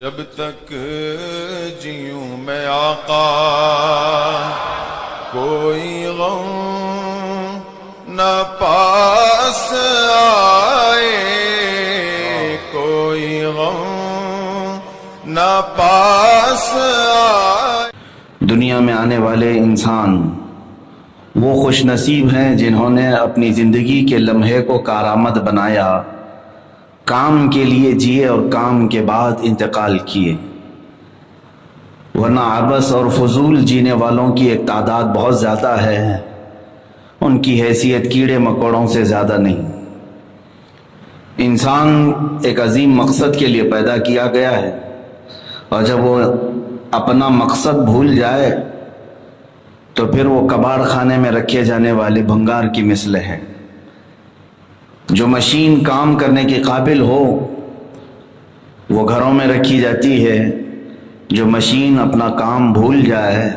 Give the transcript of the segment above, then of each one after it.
جب تک جیوں میں آقا کوئی غم نہ پاس آئے، کوئی غم نہ پاس آئے۔ دنیا میں آنے والے انسان وہ خوش نصیب ہیں جنہوں نے اپنی زندگی کے لمحے کو کارآمد بنایا، کام کے لیے جیے اور کام کے بعد انتقال کیے، ورنہ عبث اور فضول جینے والوں کی ایک تعداد بہت زیادہ ہے، ان کی حیثیت کیڑے مکوڑوں سے زیادہ نہیں۔ انسان ایک عظیم مقصد کے لیے پیدا کیا گیا ہے، اور جب وہ اپنا مقصد بھول جائے تو پھر وہ کباڑ خانے میں رکھے جانے والے بھنگار کی مثل ہے۔ جو مشین کام کرنے کے قابل ہو وہ گھروں میں رکھی جاتی ہے، جو مشین اپنا کام بھول جائے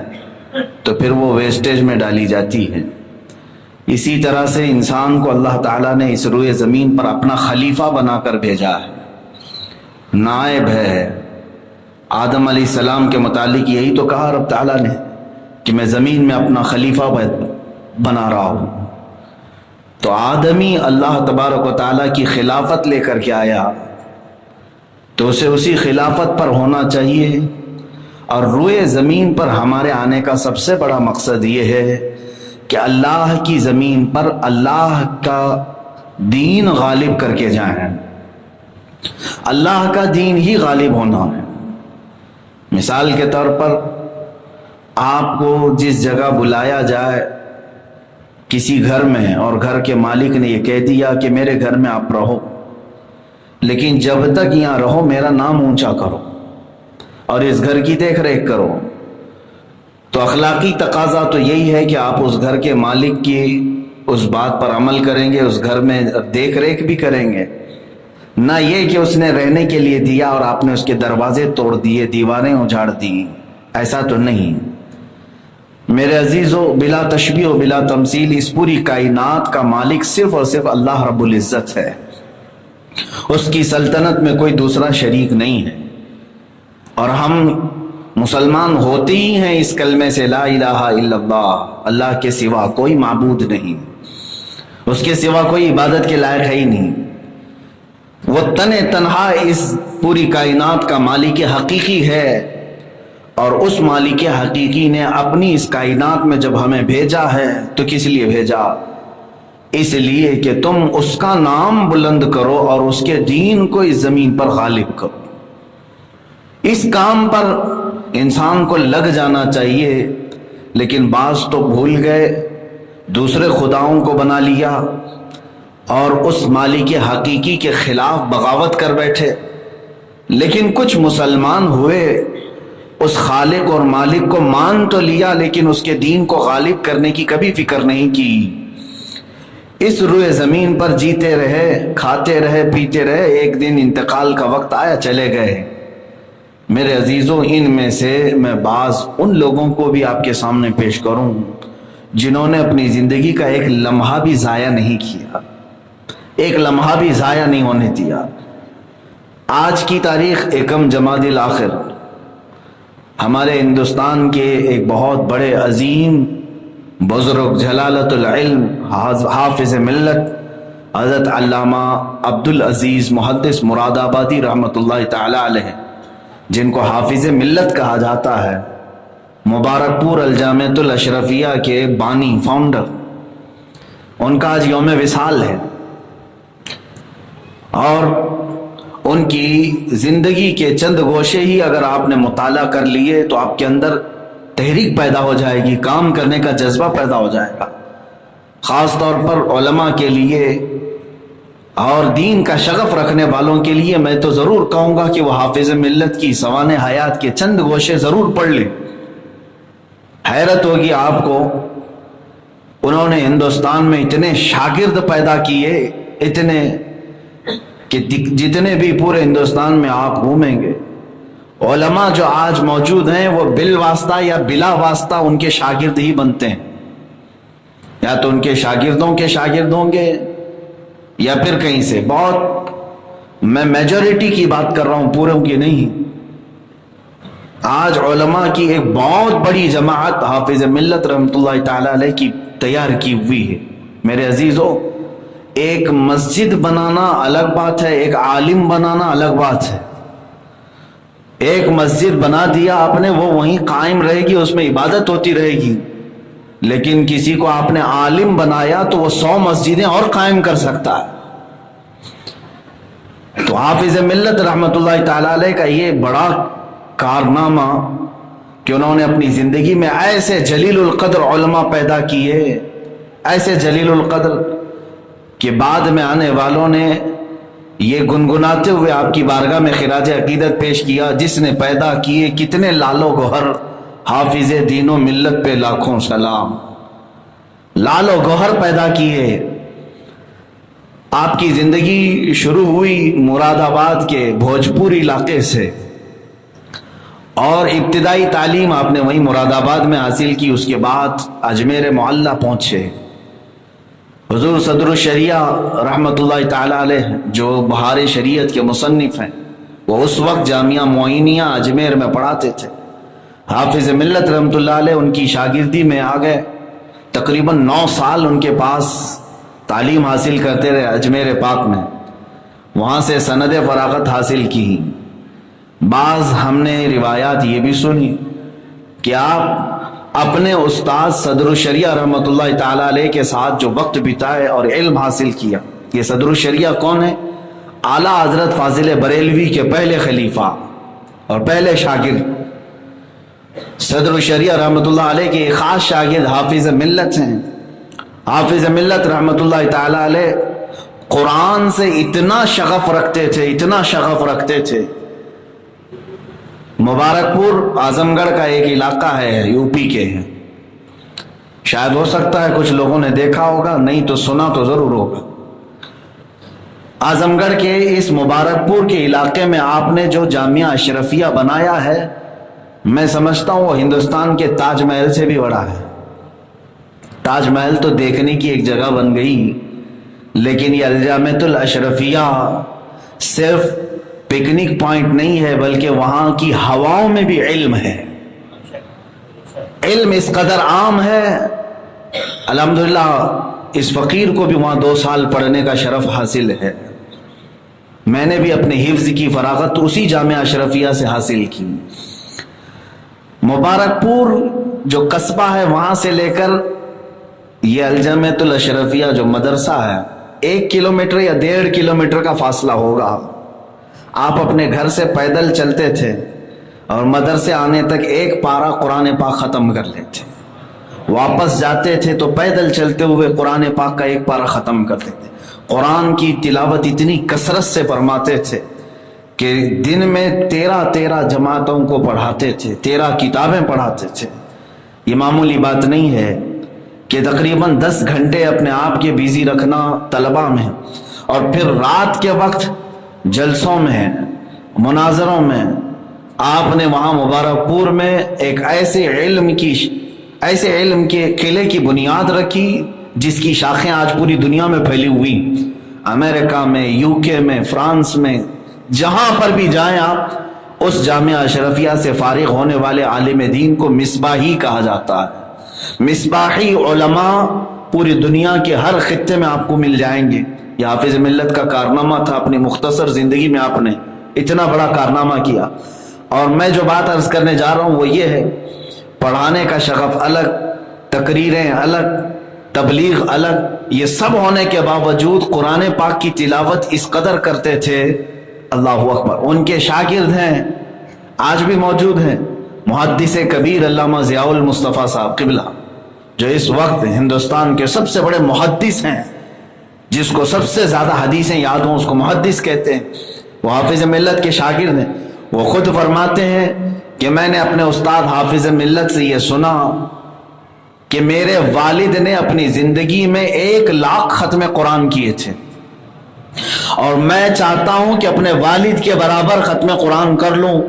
تو پھر وہ ویسٹیج میں ڈالی جاتی ہے۔ اسی طرح سے انسان کو اللہ تعالیٰ نے اس روئے زمین پر اپنا خلیفہ بنا کر بھیجا ہے، نائب ہے۔ آدم علیہ السلام کے متعلق یہی تو کہا رب تعالیٰ نے کہ میں زمین میں اپنا خلیفہ بنا رہا ہوں۔ تو آدمی اللہ تبارک و تعالیٰ کی خلافت لے کر کے آیا تو اسے اسی خلافت پر ہونا چاہیے، اور روئے زمین پر ہمارے آنے کا سب سے بڑا مقصد یہ ہے کہ اللہ کی زمین پر اللہ کا دین غالب کر کے جائیں۔ اللہ کا دین ہی غالب ہونا ہے۔ مثال کے طور پر آپ کو جس جگہ بلایا جائے کسی گھر میں، اور گھر کے مالک نے یہ کہہ دیا کہ میرے گھر میں آپ رہو، لیکن جب تک یہاں رہو میرا نام اونچا کرو اور اس گھر کی دیکھ ریکھ کرو، تو اخلاقی تقاضا تو یہی ہے کہ آپ اس گھر کے مالک کی اس بات پر عمل کریں گے، اس گھر میں دیکھ ریکھ بھی کریں گے، نہ یہ کہ اس نے رہنے کے لیے دیا اور آپ نے اس کے دروازے توڑ دیے، دیواریں اجاڑ دی۔ ایسا تو نہیں۔ میرے عزیزو، بلا تشبیہ و بلا تمثیل اس پوری کائنات کا مالک صرف اور صرف اللہ رب العزت ہے۔ اس کی سلطنت میں کوئی دوسرا شریک نہیں ہے، اور ہم مسلمان ہوتے ہی ہیں اس کلمے سے، لا الہ الا اللہ، اللہ کے سوا کوئی معبود نہیں، اس کے سوا کوئی عبادت کے لائق ہے ہی نہیں۔ وہ تنہا اس پوری کائنات کا مالک حقیقی ہے، اور اس مالک حقیقی نے اپنی اس کائنات میں جب ہمیں بھیجا ہے تو کس لیے بھیجا؟ اس لیے کہ تم اس کا نام بلند کرو اور اس کے دین کو اس زمین پر غالب کرو۔ اس کام پر انسان کو لگ جانا چاہیے، لیکن بعض تو بھول گئے، دوسرے خداؤں کو بنا لیا اور اس مالک حقیقی کے خلاف بغاوت کر بیٹھے۔ لیکن کچھ مسلمان ہوئے، اس خالق اور مالک کو مان تو لیا، لیکن اس کے دین کو غالب کرنے کی کبھی فکر نہیں کی۔ اس روئے زمین پر جیتے رہے، کھاتے رہے، پیتے رہے، ایک دن انتقال کا وقت آیا، چلے گئے۔ میرے عزیزوں، ان میں سے میں بعض ان لوگوں کو بھی آپ کے سامنے پیش کروں جنہوں نے اپنی زندگی کا ایک لمحہ بھی ضائع نہیں کیا، ایک لمحہ بھی ضائع نہیں ہونے دیا۔ آج کی تاریخ 1 جمادی الاخر ہمارے ہندوستان کے ایک بہت بڑے عظیم بزرگ جلالت العلم حافظ ملت حضرت علامہ عبدالعزیز محدث مراد آبادی رحمۃ اللہ تعالی علیہ، جن کو حافظ ملت کہا جاتا ہے، مبارک پور الجامعۃ الاشرفیہ کے بانی فاؤنڈر، ان کا آج یوم وصال ہے، اور ان کی زندگی کے چند گوشے ہی اگر آپ نے مطالعہ کر لیے تو آپ کے اندر تحریک پیدا ہو جائے گی، کام کرنے کا جذبہ پیدا ہو جائے گا۔ خاص طور پر علماء کے لیے اور دین کا شغف رکھنے والوں کے لیے میں تو ضرور کہوں گا کہ وہ حافظ ملت کی سوانح حیات کے چند گوشے ضرور پڑھ لیں۔ حیرت ہوگی آپ کو، انہوں نے ہندوستان میں اتنے شاگرد پیدا کیے، اتنے کہ جتنے بھی پورے ہندوستان میں آپ گھومیں گے، علماء جو آج موجود ہیں وہ بالواسطہ یا بلا واسطہ ان کے شاگرد ہی بنتے ہیں، یا تو ان کے شاگردوں کے شاگرد ہوں گے یا پھر کہیں سے۔ بہت میں میجورٹی کی بات کر رہا ہوں، پوروں کی نہیں۔ آج علماء کی ایک بہت بڑی جماعت حافظ ملت رحمۃ اللہ تعالی علیہ کی تیار کی ہوئی ہے۔ میرے عزیزو، ایک مسجد بنانا الگ بات ہے، ایک عالم بنانا الگ بات ہے۔ ایک مسجد بنا دیا آپ نے، وہ وہیں قائم رہے گی، اس میں عبادت ہوتی رہے گی، لیکن کسی کو آپ نے عالم بنایا تو وہ 100 مسجدیں اور قائم کر سکتا ہے۔ تو حافظ ملت رحمۃ اللہ تعالی علیہ کا یہ بڑا کارنامہ کہ انہوں نے اپنی زندگی میں ایسے جلیل القدر علماء پیدا کیے، ایسے جلیل القدر کہ بعد میں آنے والوں نے یہ گنگناتے ہوئے آپ کی بارگاہ میں خراج عقیدت پیش کیا، جس نے پیدا کیے کتنے لال و گوہر، حافظ دین و ملت پہ لاکھوں سلام۔ لال و گوہر پیدا کیے۔ آپ کی زندگی شروع ہوئی مراد آباد کے بھوجپور علاقے سے، اور ابتدائی تعلیم آپ نے وہیں مراد آباد میں حاصل کی۔ اس کے بعد اجمیر معلیٰ پہنچے۔ حضور صدر الشریعہ رحمۃ اللہ تعالی علیہ جو بہار شریعت کے مصنف ہیں، وہ اس وقت جامعہ معینیہ اجمیر میں پڑھاتے تھے۔ حافظ ملت رحمۃ اللہ علیہ ان کی شاگردی میں آ گئے، تقریباً 9 سال ان کے پاس تعلیم حاصل کرتے رہے اجمیر پاک میں، وہاں سے سند فراغت حاصل کی۔ بعض ہم نے روایات یہ بھی سنی کہ آپ اپنے استاد صدر الشریعہ رحمۃ اللہ تعالی علیہ کے ساتھ جو وقت بتائے اور علم حاصل کیا۔ یہ صدر الشریعہ کون ہے؟ اعلیٰ حضرت فاضل بریلوی کے پہلے خلیفہ اور پہلے شاگرد صدر الشریعہ رحمۃ اللہ علیہ کے خاص شاگرد حافظ ملت ہیں۔ حافظ ملت رحمۃ اللہ تعالی علیہ قرآن سے اتنا شغف رکھتے تھے، اتنا شغف رکھتے تھے۔ مبارک پور اعظم گڑھ کا ایک علاقہ ہے، یو پی کے ہے، شاید ہو سکتا ہے کچھ لوگوں نے دیکھا ہوگا، نہیں تو سنا تو ضرور ہوگا۔ اعظم گڑھ کے اس مبارک پور کے علاقے میں آپ نے جو جامعہ اشرفیہ بنایا ہے، میں سمجھتا ہوں وہ ہندوستان کے تاج محل سے بھی بڑا ہے۔ تاج محل تو دیکھنے کی ایک جگہ بن گئی، لیکن یہ الجامعۃ الاشرفیہ صرف پکنک پوائنٹ نہیں ہے، بلکہ وہاں کی ہواؤں میں بھی علم ہے۔ علم اس قدر عام ہے، الحمدللہ اس فقیر کو بھی وہاں 2 سال پڑھنے کا شرف حاصل ہے۔ میں نے بھی اپنے حفظ کی فراغت اسی جامعہ اشرفیہ سے حاصل کی۔ مبارک پور جو قصبہ ہے، وہاں سے لے کر یہ الجامعۃ الاشرفیہ جو مدرسہ ہے، 1 کلومیٹر یا 1.5 کلومیٹر کا فاصلہ ہوگا۔ آپ اپنے گھر سے پیدل چلتے تھے اور مدرسے آنے تک ایک پارہ قرآن پاک ختم کر لیتے، واپس جاتے تھے تو پیدل چلتے ہوئے قرآن پاک کا ایک پارہ ختم کرتے تھے۔ قرآن کی تلاوت اتنی کثرت سے فرماتے تھے کہ دن میں 13 جماعتوں کو پڑھاتے تھے، 13 کتابیں پڑھاتے تھے۔ یہ معمولی بات نہیں ہے کہ تقریباً 10 گھنٹے اپنے آپ کے بیزی رکھنا طلبہ میں، اور پھر رات کے وقت جلسوں میں، مناظروں میں آپ نے وہاں مبارک پور میں ایک ایسے علم کے قلعے کی بنیاد رکھی جس کی شاخیں آج پوری دنیا میں پھیلی ہوئی، امریکہ میں، یو کے میں، فرانس میں، جہاں پر بھی جائیں آپ، اس جامعہ اشرفیہ سے فارغ ہونے والے عالم دین کو مصباحی کہا جاتا ہے۔ مصباحی علماء پوری دنیا کے ہر خطے میں آپ کو مل جائیں گے۔ یہ حافظ ملت کا کارنامہ تھا، اپنی مختصر زندگی میں آپ نے اتنا بڑا کارنامہ کیا۔ اور میں جو بات عرض کرنے جا رہا ہوں وہ یہ ہے، پڑھانے کا شغف الگ، تقریریں الگ، تبلیغ الگ، یہ سب ہونے کے باوجود قرآن پاک کی تلاوت اس قدر کرتے تھے، اللہ اکبر۔ ان کے شاگرد ہیں، آج بھی موجود ہیں، محدث کبیر علامہ ضیاء المصطفیٰ صاحب قبلہ، جو اس وقت ہندوستان کے سب سے بڑے محدث ہیں، جس کو سب سے زیادہ حدیثیں یاد ہوں اس کو محدث کہتے ہیں، وہ حافظ ملت کے شاگرد ہیں۔ وہ خود فرماتے ہیں کہ میں نے اپنے استاد حافظ ملت سے یہ سنا کہ میرے والد نے اپنی زندگی میں 1 لاکھ ختم قرآن کیے تھے، اور میں چاہتا ہوں کہ اپنے والد کے برابر ختم قرآن کر لوں۔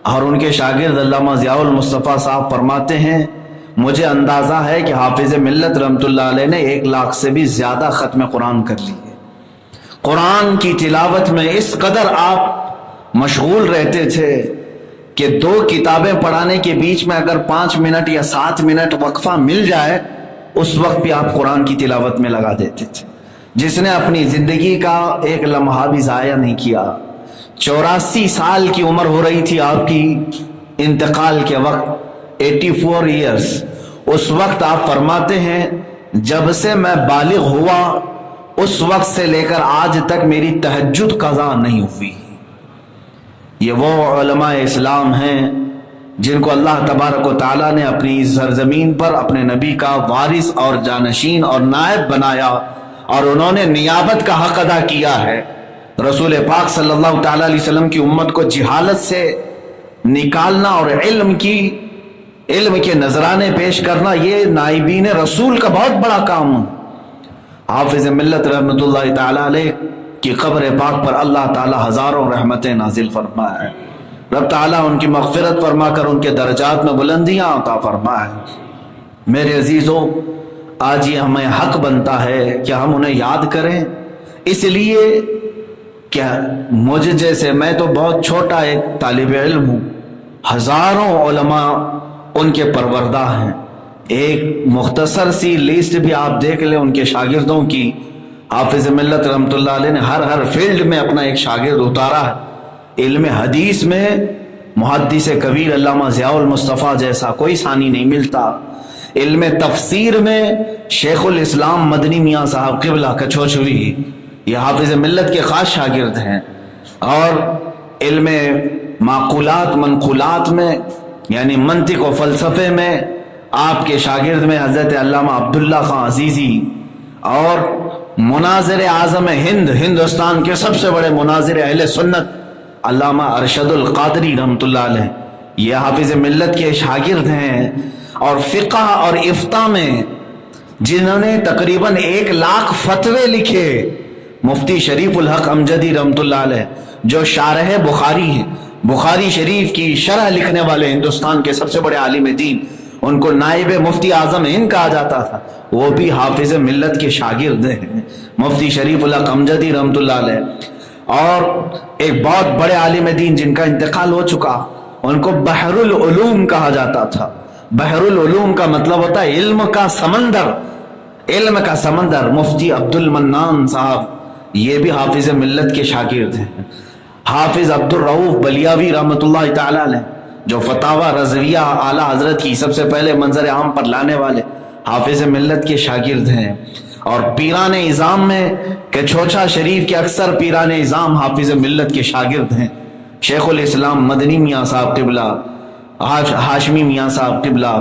اور ان کے شاگرد علامہ ضیاء المصطفیٰ صاحب فرماتے ہیں مجھے اندازہ ہے کہ حافظ ملت رحمۃ اللہ علیہ نے 1 لاکھ سے بھی زیادہ ختم قرآن کر لی ہے۔ قرآن کی تلاوت میں اس قدر آپ مشغول رہتے تھے کہ 2 کتابیں پڑھانے کے بیچ میں اگر 5 منٹ یا 7 منٹ وقفہ مل جائے اس وقت بھی آپ قرآن کی تلاوت میں لگا دیتے تھے. جس نے اپنی زندگی کا ایک لمحہ بھی ضائع نہیں کیا. 84 سال کی عمر ہو رہی تھی آپ کی انتقال کے وقت، 84 ایئرس. اس وقت آپ فرماتے ہیں جب سے میں بالغ ہوا اس وقت سے لے کر آج تک میری تہجد قضا نہیں ہوئی. یہ وہ علماء اسلام ہیں جن کو اللہ تبارک و تعالیٰ نے اپنی سرزمین پر اپنے نبی کا وارث اور جانشین اور نائب بنایا، اور انہوں نے نیابت کا حق ادا کیا ہے. رسول پاک صلی اللہ تعالیٰ علیہ وسلم کی امت کو جہالت سے نکالنا اور علم کے نذرانے پیش کرنا، یہ نائبین رسول کا بہت بڑا کام ہے. حافظ ملت رحمۃ اللہ تعالیٰ علیہ کی قبر پاک پر اللہ تعالیٰ ہزاروں رحمتیں نازل فرمائے. رب تعالیٰ ان کی مغفرت فرما کر ان کے درجات میں بلندیاں عطا فرمائے. میرے عزیزوں، آج یہ ہمیں حق بنتا ہے کہ ہم انہیں یاد کریں، اس لیے کہ مجھ جیسے، میں تو بہت چھوٹا ایک طالب علم ہوں، ہزاروں علماء ان کے پروردہ ہیں. ایک مختصر سی لیسٹ بھی آپ دیکھ لیں ان کے شاگردوں کی. حافظ ملت رحمۃ اللہ علیہ نے ہر فیلڈ میں اپنا ایک شاگرد اتارا ہے. علم حدیث میں محدث کبیر علامہ ضیاء المصطفیٰ جیسا کوئی ثانی نہیں ملتا. علم تفسیر میں شیخ الاسلام مدنی میاں صاحب قبلہ کچھوچھوی یہ حافظ ملت کے خاص شاگرد ہیں. اور علم معقولات منقولات میں یعنی منطق و فلسفے میں آپ کے شاگرد میں حضرت علامہ عبداللہ خان عزیزی، اور مناظر اعظم ہندوستان کے سب سے بڑے مناظر اہل سنت علامہ ارشد القادری رحمۃ اللہ علیہ، یہ حافظ ملت کے شاگرد ہیں. اور فقہ اور افتاء میں جنہوں نے تقریباً 1 لاکھ فتوے لکھے، مفتی شریف الحق امجدی رحمۃ اللہ علیہ جو شارح بخاری ہیں، بخاری شریف کی شرح لکھنے والے ہندوستان کے سب سے بڑے عالم دین، ان کو نائب مفتی اعظم ہند کہا جاتا تھا، وہ بھی حافظ ملت کے شاگرد ہیں، مفتی شریف الحق امجدی رحمۃ اللہ علیہ. اور ایک بہت بڑے عالم دین جن کا انتقال ہو چکا، ان کو بحر العلوم کہا جاتا تھا. بحر العلوم کا مطلب ہوتا ہے علم کا سمندر، علم کا سمندر. مفتی عبد المنان صاحب یہ بھی حافظ ملت کے شاگرد ہیں. حافظ عبد الرؤوف بلیاوی رحمۃ اللہ تعالی علیہ جو فتاوی رضویہ اعلیٰ حضرت کی سب سے پہلے منظر عام پر لانے والے حافظ ملت کے شاگرد ہیں. اور پیران اعظام میں کچھوچا شریف کے اکثر پیران اعظام حافظ ملت کے شاگرد ہیں. شیخ الاسلام مدنی میاں صاحب قبلہ، ہاشمی میاں صاحب قبلہ،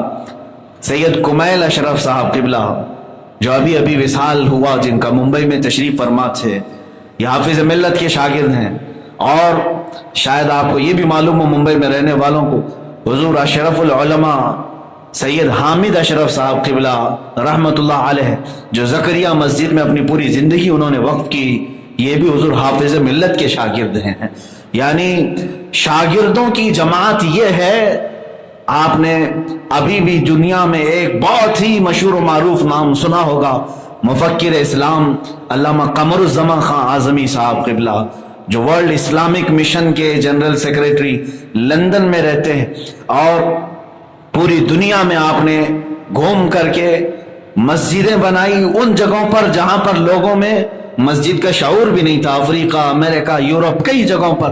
سید کمیل اشرف صاحب قبلہ جو ابھی وصال ہوا، جن کا ممبئی میں تشریف فرما تھے، یہ حافظ ملت کے شاگرد ہیں. اور شاید آپ کو یہ بھی معلوم ہو ممبئی میں رہنے والوں کو، حضور اشرف العلماء سید حامد اشرف صاحب قبلہ رحمۃ اللہ علیہ جو زکریا مسجد میں اپنی پوری زندگی انہوں نے وقف کی، یہ بھی حضور حافظ ملت کے شاگرد ہیں. یعنی شاگردوں کی جماعت یہ ہے. آپ نے ابھی بھی دنیا میں ایک بہت ہی مشہور و معروف نام سنا ہوگا، مفکر اسلام علامہ قمر الزمان خان اعظمی صاحب قبلہ جو ورلڈ اسلامک مشن کے جنرل سیکریٹری لندن میں رہتے ہیں، اور پوری دنیا میں آپ نے گھوم کر کے مسجدیں بنائی ان جگہوں پر جہاں پر لوگوں میں مسجد کا شعور بھی نہیں تھا. افریقہ، امریکہ، یورپ، کئی جگہوں پر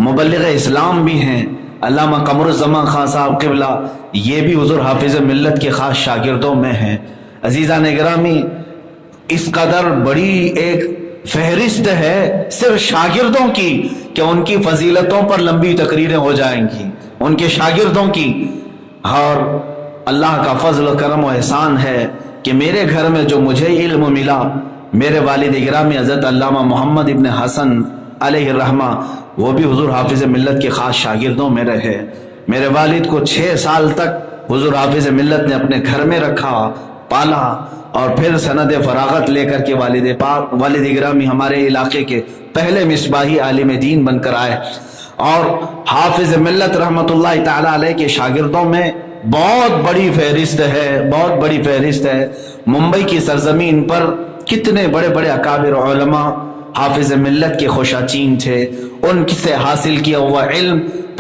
مبلغ اسلام بھی ہیں. علامہ قمر الزمان خان صاحب قبلہ یہ بھی حضور حافظ ملت کے خاص شاگردوں میں ہیں. عزیزان گرامی، اس قدر بڑی ایک فہرست ہے صرف شاگردوں کی کہ ان کی فضیلتوں پر لمبی تقریریں ہو جائیں گی، ان کے شاگردوں کی. اور اللہ کا فضل و کرم و احسان ہے کہ میرے گھر میں جو مجھے علم ملا، میرے والد گرامی حضرت علامہ محمد ابن حسن علیہ الرحمہ وہ بھی حضور حافظ ملت کے خاص شاگردوں میں رہے. میرے والد کو 6 سال تک حضور حافظ ملت نے اپنے گھر میں رکھا، پالا، اور پھر سند فراغت لے کر کے والد گرامی ہمارے علاقے کے پہلے مصباحی عالم دین بن کر آئے. اور حافظ ملت رحمۃ اللہ تعالی علیہ کے شاگردوں میں بہت بڑی فہرست ہے، بہت بڑی فہرست ہے. ممبئی کی سرزمین پر کتنے بڑے بڑے اکابر علماء حافظ ملت کے خوشاچین تھے، ان سے حاصل کیا ہوا علم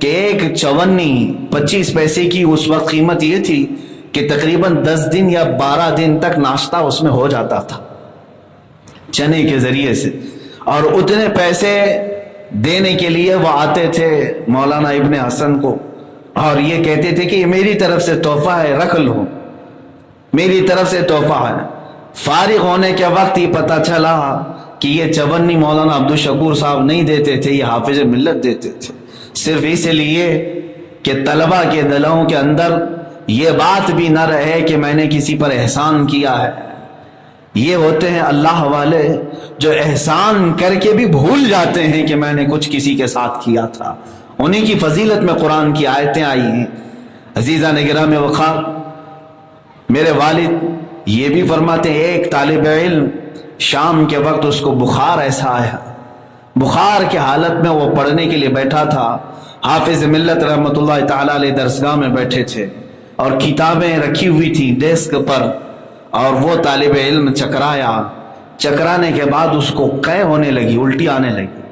کہ ایک چونی 25 پیسے کی اس وقت قیمت یہ تھی کہ تقریباً 10 دن یا 12 دن تک ناشتہ اس میں ہو جاتا تھا چنے کے ذریعے سے. اور اتنے پیسے دینے کے لیے وہ آتے تھے مولانا ابن حسن کو اور یہ کہتے تھے کہ یہ میری طرف سے تحفہ ہے، رکھ لو، میری طرف سے تحفہ ہے. فارغ ہونے کے وقت ہی پتہ چلا کہ یہ چونی مولانا عبدالشکور صاحب نہیں دیتے تھے، یہ حافظ ملت دیتے تھے، صرف اس لیے کہ طلبہ کے دلوں کے اندر یہ بات بھی نہ رہے کہ میں نے کسی پر احسان کیا ہے. یہ ہوتے ہیں اللہ والے جو احسان کر کے بھی بھول جاتے ہیں کہ میں نے کچھ کسی کے ساتھ کیا تھا. انہی کی فضیلت میں قرآن کی آیتیں آئی ہیں. عزیزان گرامی وقار، میرے والد یہ بھی فرماتے ہیں ایک طالب علم شام کے وقت اس کو بخار ایسا آیا، بخار کے حالت میں وہ پڑھنے کے لیے بیٹھا تھا. حافظ ملت رحمۃ اللہ تعالی علیہ درسگاہ میں بیٹھے تھے اور کتابیں رکھی ہوئی تھی ڈیسک پر، اور وہ طالب علم چکرایا. چکرانے کے بعد اس کو قے ہونے لگی، الٹی آنے لگی.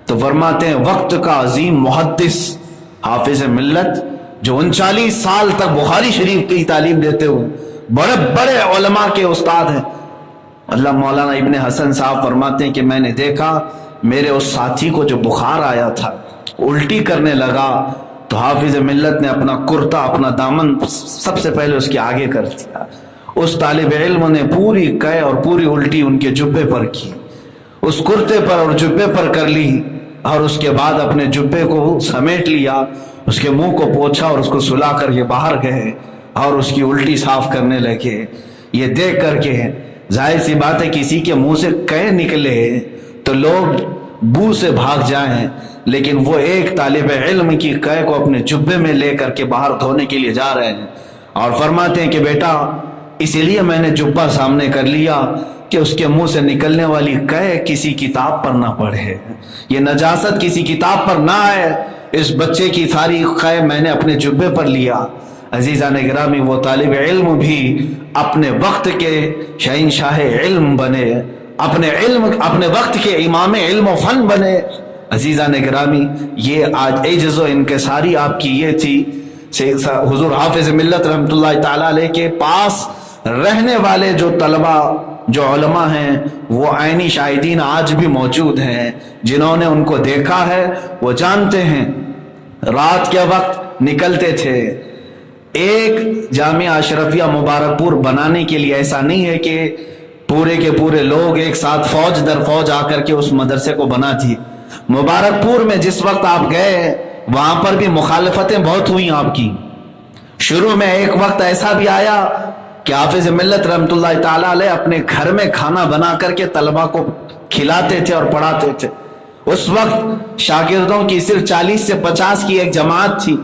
تو فرماتے ہیں وقت کا عظیم محدث حافظ ملت جو 39 سال تک بخاری شریف کی تعلیم دیتے ہوئے بڑے بڑے علماء کے استاد ہیں، اللہ مولانا ابن حسن صاحب فرماتے ہیں کہ میں نے دیکھا میرے اس ساتھی کو جو بخار آیا تھا الٹی کرنے لگا تو حافظ ملت نے اپنا کرتا، اپنا دامن سب سے پہلے اس کے آگے کر دیا. اس طالب علم نے پوری قے اور پوری الٹی ان کے جبے پر کی، اس کرتے پر اور جبے پر کر لی، اور اس کے بعد اپنے جبے کو سمیٹ لیا، اس کے منہ کو پوچھا اور اس کو سلا کر کے باہر گئے اور اس کی الٹی صاف کرنے لگے. یہ دیکھ کر کے ظاہر سی بات ہے کسی کے منہ سے قے نکلے تو لوگ بو سے بھاگ جائیں، لیکن وہ ایک طالب علم کی قے کو اپنے جبے میں لے کر کے باہر دھونے کے لیے جا رہے ہیں اور فرماتے ہیں کہ بیٹا اسی لیے میں نے جبہ سامنے کر لیا کہ اس کے منہ سے نکلنے والی قے کسی کتاب پر نہ پڑھے، یہ نجاست کسی کتاب پر نہ آئے. اس بچے کی ساری قے میں نے اپنے جبے پر لیا. عزیزان گرامی، وہ طالب علم بھی اپنے وقت کے شہنشاہ علم بنے، اپنے وقت کے امام علم و فن بنے. عزیزان گرامی، یہ آج عجز و انکساری آپ کی یہ تھی. حضور حافظ ملت رحمۃ اللہ تعالی علیہ کے پاس رہنے والے جو طلبہ، جو علماء ہیں، وہ عینی شاہدین آج بھی موجود ہیں. جنہوں نے ان کو دیکھا ہے وہ جانتے ہیں رات کے وقت نکلتے تھے. ایک جامعہ اشرفیہ مبارک پور بنانے کے لیے ایسا نہیں ہے کہ پورے کے پورے لوگ ایک ساتھ فوج در فوج آ کر کے اس مدرسے کو بنا دی. مبارک پور میں جس وقت آپ گئے وہاں پر بھی مخالفتیں بہت ہوئی آپ کی. شروع میں ایک وقت ایسا بھی آیا کہ حافظ ملت رحمۃ اللہ تعالی علیہ اپنے گھر میں کھانا بنا کر کے طلبہ کو کھلاتے تھے اور پڑھاتے تھے. اس وقت شاگردوں کی صرف 40 سے 50 کی ایک جماعت تھی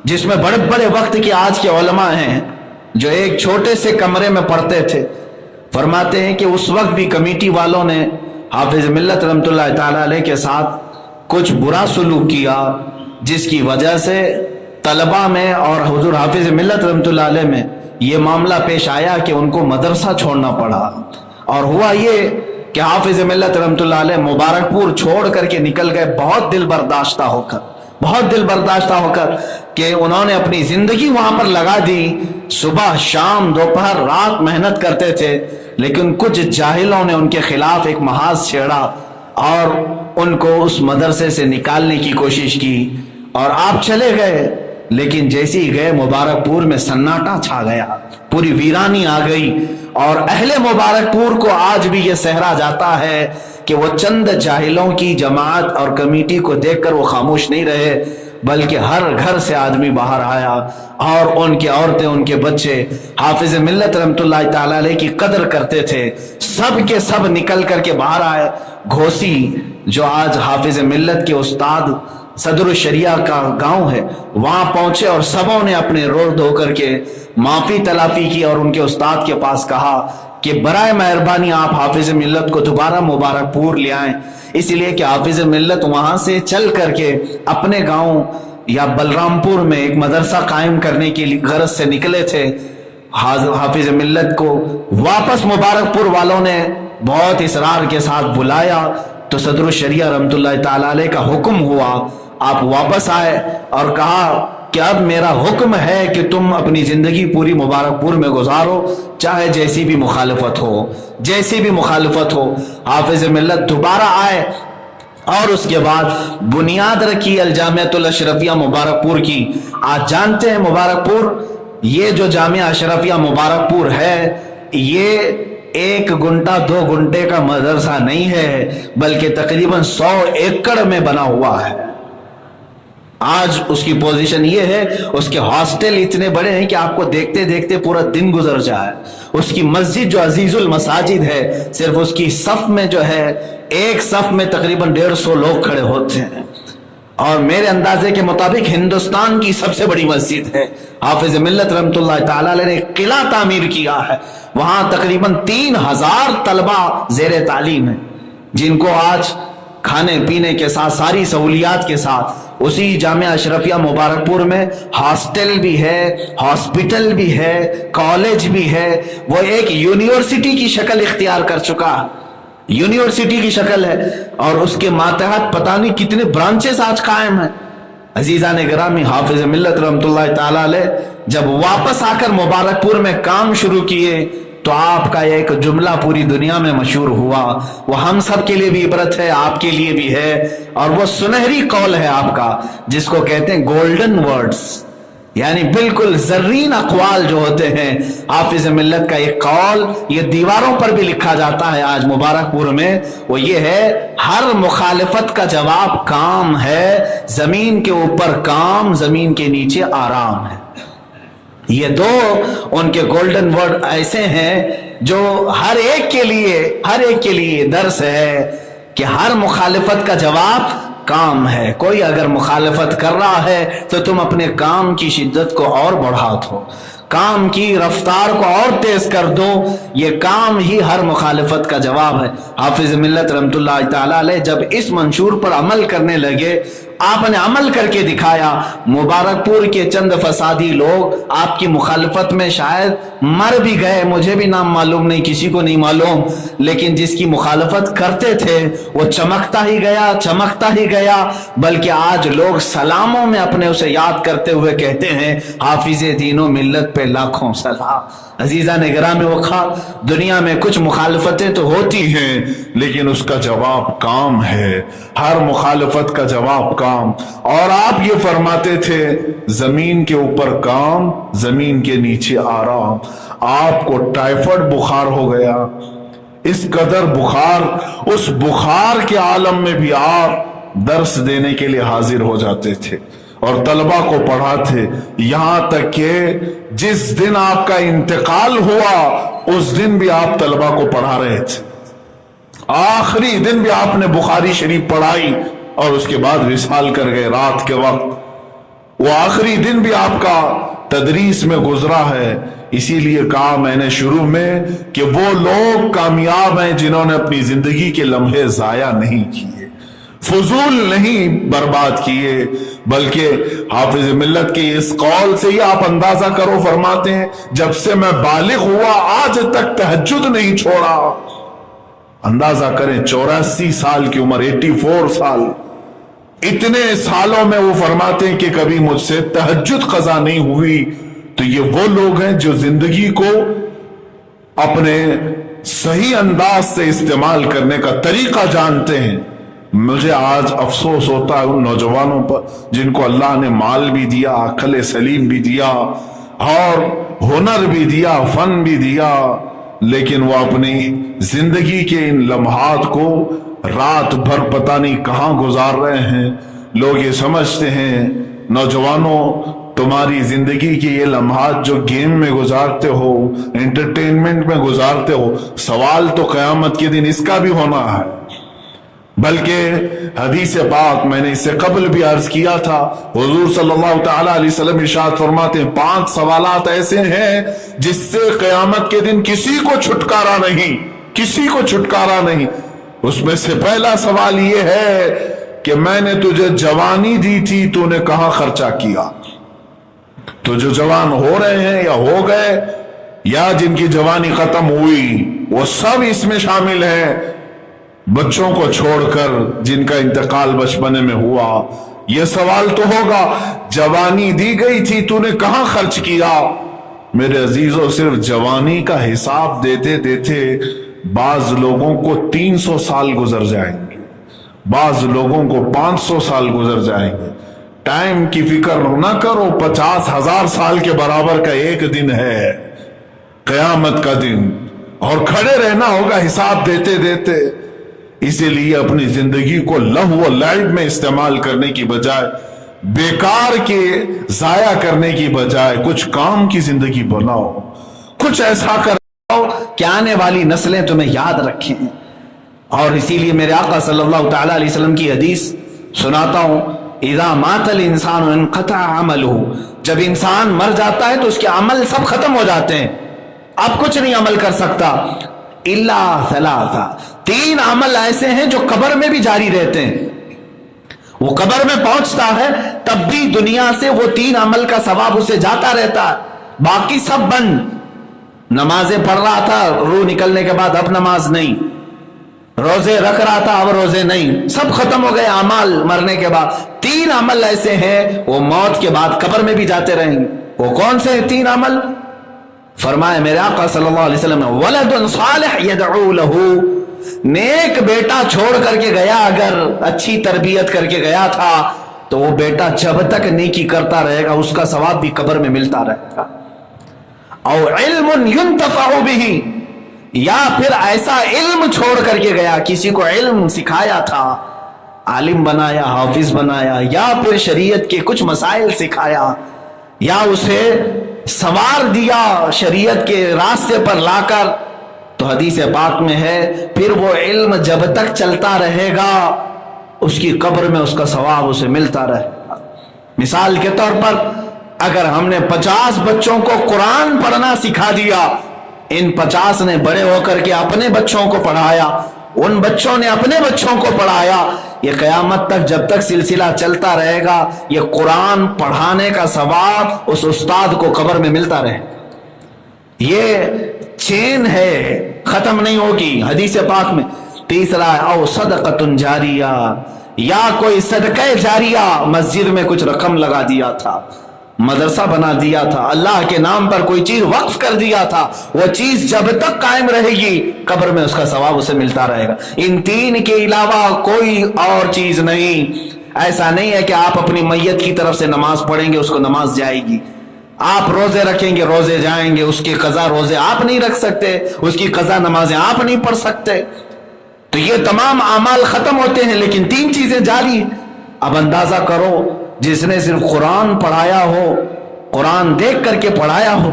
جس میں بڑے بڑے وقت کے آج کے علماء ہیں جو ایک چھوٹے سے کمرے میں پڑھتے تھے. فرماتے ہیں کہ اس وقت بھی کمیٹی والوں نے حافظ ملت رحمۃ اللہ تعالی علیہ کے ساتھ کچھ برا سلوک کیا، جس کی وجہ سے طلبہ میں اور حضور حافظ ملت رحمۃ اللہ علیہ میں یہ معاملہ پیش آیا کہ ان کو مدرسہ چھوڑنا پڑا. اور ہوا یہ کہ حافظ ملت رحمۃ اللہ علیہ مبارک پور چھوڑ کر کے نکل گئے بہت دل برداشتہ ہو کر کہ انہوں نے اپنی زندگی وہاں پر لگا دی. صبح شام دوپہر رات محنت کرتے تھے، لیکن کچھ جاہلوں نے ان کے خلاف ایک محاذ چھیڑا اور ان کو اس مدرسے سے نکالنے کی کوشش کی اور آپ چلے گئے. لیکن جیسے ہی گئے مبارک پور میں سناٹا چھا گیا، پوری ویرانی آ گئی. اور اہل مبارک پور کو آج بھی یہ صحرا جاتا ہے کہ وہ چند جاہلوں کی جماعت اور کمیٹی کو دیکھ کر وہ خاموش نہیں رہے، بلکہ ہر گھر سے آدمی باہر آیا اور ان کی عورتیں، ان کے بچے حافظ ملت رحمۃ اللہ تعالی علیہ کی قدر کرتے تھے، سب کے سب نکل کر کے باہر آئے. گھوسی جو آج حافظ ملت کے استاد صدر الشریعہ کا گاؤں ہے وہاں پہنچے اور سبوں نے اپنے رو دھو کر کے معافی تلافی کی اور ان کے استاد کے پاس کہا کہ برائے مہربانی آپ حافظ ملت کو دوبارہ مبارک پور لے آئیں. اس لیے کہ حافظ ملت وہاں سے چل کر کے اپنے گاؤں یا بلرام پور میں ایک مدرسہ قائم کرنے کی غرض سے نکلے تھے. حافظ ملت کو واپس مبارک پور والوں نے بہت اصرار کے ساتھ بلایا تو صدر الشریعہ رحمۃ اللہ تعالی علیہ کا حکم ہوا آپ واپس آئے اور کہا کہ اب میرا حکم ہے کہ تم اپنی زندگی پوری مبارک پور میں گزارو، چاہے جیسی بھی مخالفت ہو، جیسی بھی مخالفت ہو۔ حافظ ملت دوبارہ آئے اور اس کے بعد بنیاد رکھی الجامعۃ الاشرفیہ مبارک پور کی۔ آج جانتے ہیں مبارک پور، یہ جو جامعہ اشرفیہ مبارک پور ہے، یہ 1 گھنٹہ 2 گھنٹے کا مدرسہ نہیں ہے، بلکہ تقریباً 100 ایکڑ میں بنا ہوا ہے۔ آج اس کی پوزیشن یہ ہے، اس کے ہاسٹل اتنے بڑے ہیں کہ آپ کو دیکھتے دیکھتے پورا دن گزر جائے۔ اس کی مسجد جو عزیز المساجد ہے، صرف اس کی صف میں جو ہے، ایک صف میں تقریباً 150 لوگ کھڑے ہوتے ہیں، اور میرے اندازے کے مطابق ہندوستان کی سب سے بڑی مسجد ہے۔ حافظ ملت رحمۃ اللہ تعالی علیہ نے ایک قلعہ تعمیر کیا ہے، وہاں تقریباً 3000 طلبہ زیر تعلیم ہیں، جن کو آج کھانے پینے کے ساتھ ساری سہولیات کے ساتھ اسی جامعہ اشرفیہ مبارک پور میں ہاسٹل بھی ہے، ہاسپٹل بھی ہے، کالج بھی ہے۔ وہ ایک یونیورسٹی کی شکل اختیار کر چکا ہے، یونیورسٹی کی شکل ہے، اور اس کے ماتحت پتہ نہیں کتنے برانچز آج قائم ہیں۔ عزیزان گرامی، حافظ ملت رحمۃ اللہ تعالی علیہ جب واپس آ کر مبارک پور میں کام شروع کیے تو آپ کا ایک جملہ پوری دنیا میں مشہور ہوا، وہ ہم سب کے لیے بھی عبرت ہے، آپ کے لیے بھی ہے، اور وہ سنہری قول ہے آپ کا، جس کو کہتے ہیں گولڈن ورڈز، یعنی بالکل زرین اقوال جو ہوتے ہیں۔ حافظ ملت کا ایک قول یہ دیواروں پر بھی لکھا جاتا ہے آج مبارک پور میں، وہ یہ ہے: ہر مخالفت کا جواب کام ہے، زمین کے اوپر کام، زمین کے نیچے آرام ہے۔ یہ دو ان کے گولڈن ورڈ ایسے ہیں جو ہر ایک کے لیے درس ہے کہ ہر مخالفت کا جواب کام ہے۔ کوئی اگر مخالفت کر رہا ہے تو تم اپنے کام کی شدت کو اور بڑھا دو، کام کی رفتار کو اور تیز کر دو، یہ کام ہی ہر مخالفت کا جواب ہے۔ حافظ ملت رحمۃ اللہ تعالی علیہ جب اس منشور پر عمل کرنے لگے، آپ نے عمل کر کے دکھایا۔ مبارک پور کے چند فسادی لوگ آپ کی مخالفت میں شاید مر بھی گئے، مجھے بھی نام معلوم نہیں، کسی کو نہیں معلوم، لیکن جس کی مخالفت کرتے تھے وہ چمکتا ہی گیا، بلکہ آج لوگ سلاموں میں اپنے اسے یاد کرتے ہوئے کہتے ہیں: حافظ دین و ملت پہ لاکھوں سلام۔ عزیزان گرامی وقار، دنیا میں کچھ مخالفتیں تو ہوتی ہیں لیکن اس کا جواب کام ہے، ہر مخالفت کا جواب کام۔ اور آپ یہ فرماتے تھے: زمین کے اوپر کام، زمین کے نیچے آرام۔ آپ کو ٹائیفائڈ بخار ہو گیا، اس قدر بخار، اس بخار کے عالم میں بھی آپ درس دینے کے لیے حاضر ہو جاتے تھے اور طلبہ کو پڑھاتے، یہاں تک کہ جس دن آپ کا انتقال ہوا اس دن بھی آپ طلبہ کو پڑھا رہے تھے، آخری دن بھی آپ نے بخاری شریف پڑھائی اور اس کے بعد وصال کر گئے رات کے وقت۔ وہ آخری دن بھی آپ کا تدریس میں گزرا ہے۔ اسی لیے کہا میں نے شروع میں کہ وہ لوگ کامیاب ہیں جنہوں نے اپنی زندگی کے لمحے ضائع نہیں کیے، فضول نہیں برباد کیے، بلکہ حافظ ملت کے اس قول سے ہی آپ اندازہ کرو، فرماتے ہیں جب سے میں بالغ ہوا آج تک تہجد نہیں چھوڑا۔ اندازہ کریں 84 سال کی عمر، 84 سال، اتنے سالوں میں وہ فرماتے ہیں کہ کبھی مجھ سے تہجد قضا نہیں ہوئی۔ تو یہ وہ لوگ ہیں جو زندگی کو اپنے صحیح انداز سے استعمال کرنے کا طریقہ جانتے ہیں۔ مجھے آج افسوس ہوتا ہے ان نوجوانوں پر جن کو اللہ نے مال بھی دیا، عقل سلیم بھی دیا اور ہنر بھی دیا، فن بھی دیا، لیکن وہ اپنی زندگی کے ان لمحات کو رات بھر پتہ نہیں کہاں گزار رہے ہیں۔ لوگ یہ سمجھتے ہیں نوجوانوں تمہاری زندگی کے یہ لمحات جو گیم میں گزارتے ہو، انٹرٹینمنٹ میں گزارتے ہو، سوال تو قیامت کے دن اس کا بھی ہونا ہے۔ بلکہ حدیث پاک میں نے اس سے قبل بھی عرض کیا تھا، حضور صلی اللہ تعالی علیہ وسلم ارشاد فرماتے ہیں 5 سوالات ایسے ہیں جس سے قیامت کے دن کسی کو چھٹکارا نہیں، کسی کو چھٹکارا نہیں۔ اس میں سے پہلا سوال یہ ہے کہ میں نے تجھے جوانی دی تھی، تو نے کہاں خرچہ کیا؟ تو جو جوان ہو رہے ہیں یا ہو گئے یا جن کی جوانی ختم ہوئی وہ سب اس میں شامل ہیں، بچوں کو چھوڑ کر جن کا انتقال بچپنے میں ہوا یہ سوال تو ہوگا جوانی دی گئی تھی تو نے کہاں خرچ کیا؟ میرے عزیزوں صرف جوانی کا حساب دیتے دیتے بعض لوگوں کو 300 سال گزر جائیں گے، بعض لوگوں کو 500 سال گزر جائیں گے۔ ٹائم کی فکر نہ کرو، 50,000 سال کے برابر کا ایک دن ہے قیامت کا دن، اور کھڑے رہنا ہوگا حساب دیتے دیتے۔ اسی لیے اپنی زندگی کو لہو و لعب میں استعمال کرنے کی بجائے، بیکار کے ضائع کرنے کی بجائے کچھ کام کی زندگی بناؤ، کچھ ایسا کرو کہ آنے والی نسلیں تمہیں یاد رکھیں۔ اور اسی لیے میرے آقا صلی اللہ تعالی علیہ وسلم کی حدیث سناتا ہوں، اذا مات الانسان انقطع عملہ، جب انسان مر جاتا ہے تو اس کے عمل سب ختم ہو جاتے ہیں، اب کچھ نہیں عمل کر سکتا۔ الا ثلاثہ، 3 عمل ایسے ہیں جو قبر میں بھی جاری رہتے ہیں، وہ قبر میں پہنچتا ہے تب بھی دنیا سے وہ 3 عمل کا ثواب اسے جاتا رہتا ہے، باقی سب بند۔ نمازیں پڑھ رہا تھا، روح نکلنے کے بعد اب نماز نہیں، روزے رکھ رہا تھا اب روزے نہیں، سب ختم ہو گئے اعمال مرنے کے بعد۔ 3 عمل ایسے ہیں وہ موت کے بعد قبر میں بھی جاتے رہیں گے۔ وہ کون سے 3 عمل؟ فرمائے میرے آقا صلی اللہ علیہ وسلم، ولد صالح يدعو له، نیک بیٹا چھوڑ کر کے گیا، اگر اچھی تربیت کر کے گیا تھا تو وہ بیٹا جب تک نیکی کرتا رہے گا اس کا ثواب بھی قبر میں ملتا رہے گا۔ او علم ينتفع به، یا پھر ایسا علم چھوڑ کر کے گیا، کسی کو علم سکھایا تھا، عالم بنایا، حافظ بنایا، یا پھر شریعت کے کچھ مسائل سکھایا، یا اسے سوار دیا شریعت کے راستے پر لا کر، تو حدیث پاک میں ہے پھر وہ علم جب تک چلتا رہے گا اس کی قبر میں اس کا ثواب اسے ملتا رہے گا۔ مثال کے طور پر اگر ہم نے 50 بچوں کو قرآن پڑھنا سکھا دیا، ان 50 نے بڑے ہو کر کے اپنے بچوں کو پڑھایا، ان بچوں نے اپنے بچوں کو پڑھایا، یہ قیامت تک جب تک سلسلہ چلتا رہے گا یہ قرآن پڑھانے کا ثواب اس استاد کو قبر میں ملتا رہے گا۔ یہ چین ہے، ختم نہیں ہوگی۔ حدیث پاک میں تیسرا او صدقۃ جاریہ، یا کوئی صدقہ جاریہ، مسجد میں کچھ رقم لگا دیا تھا، مدرسہ بنا دیا تھا، اللہ کے نام پر کوئی چیز وقف کر دیا تھا، وہ چیز جب تک قائم رہے گی قبر میں اس کا ثواب اسے ملتا رہے گا۔ ان 3 کے علاوہ کوئی اور چیز نہیں۔ ایسا نہیں ہے کہ آپ اپنی میت کی طرف سے نماز پڑھیں گے اس کو نماز جائے گی، آپ روزے رکھیں گے روزے جائیں گے، اس کی قضا روزے آپ نہیں رکھ سکتے، اس کی قضا نمازیں آپ نہیں پڑھ سکتے۔ تو یہ تمام اعمال ختم ہوتے ہیں لیکن 3 چیزیں جاری ہیں۔ اب اندازہ کرو جس نے صرف قرآن پڑھایا ہو، قرآن دیکھ کر کے پڑھایا ہو،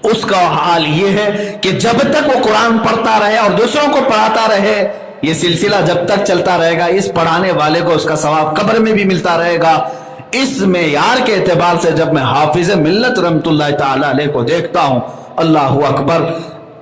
اس کا حال یہ ہے کہ جب تک وہ قرآن پڑھتا رہے اور دوسروں کو پڑھاتا رہے، یہ سلسلہ جب تک چلتا رہے گا اس پڑھانے والے کو اس کا ثواب قبر میں بھی ملتا رہے گا۔ اس معیار کے اعتبار سے جب میں حافظ ملت رحمت اللہ تعالی علیہ کو دیکھتا ہوں، اللہ اکبر،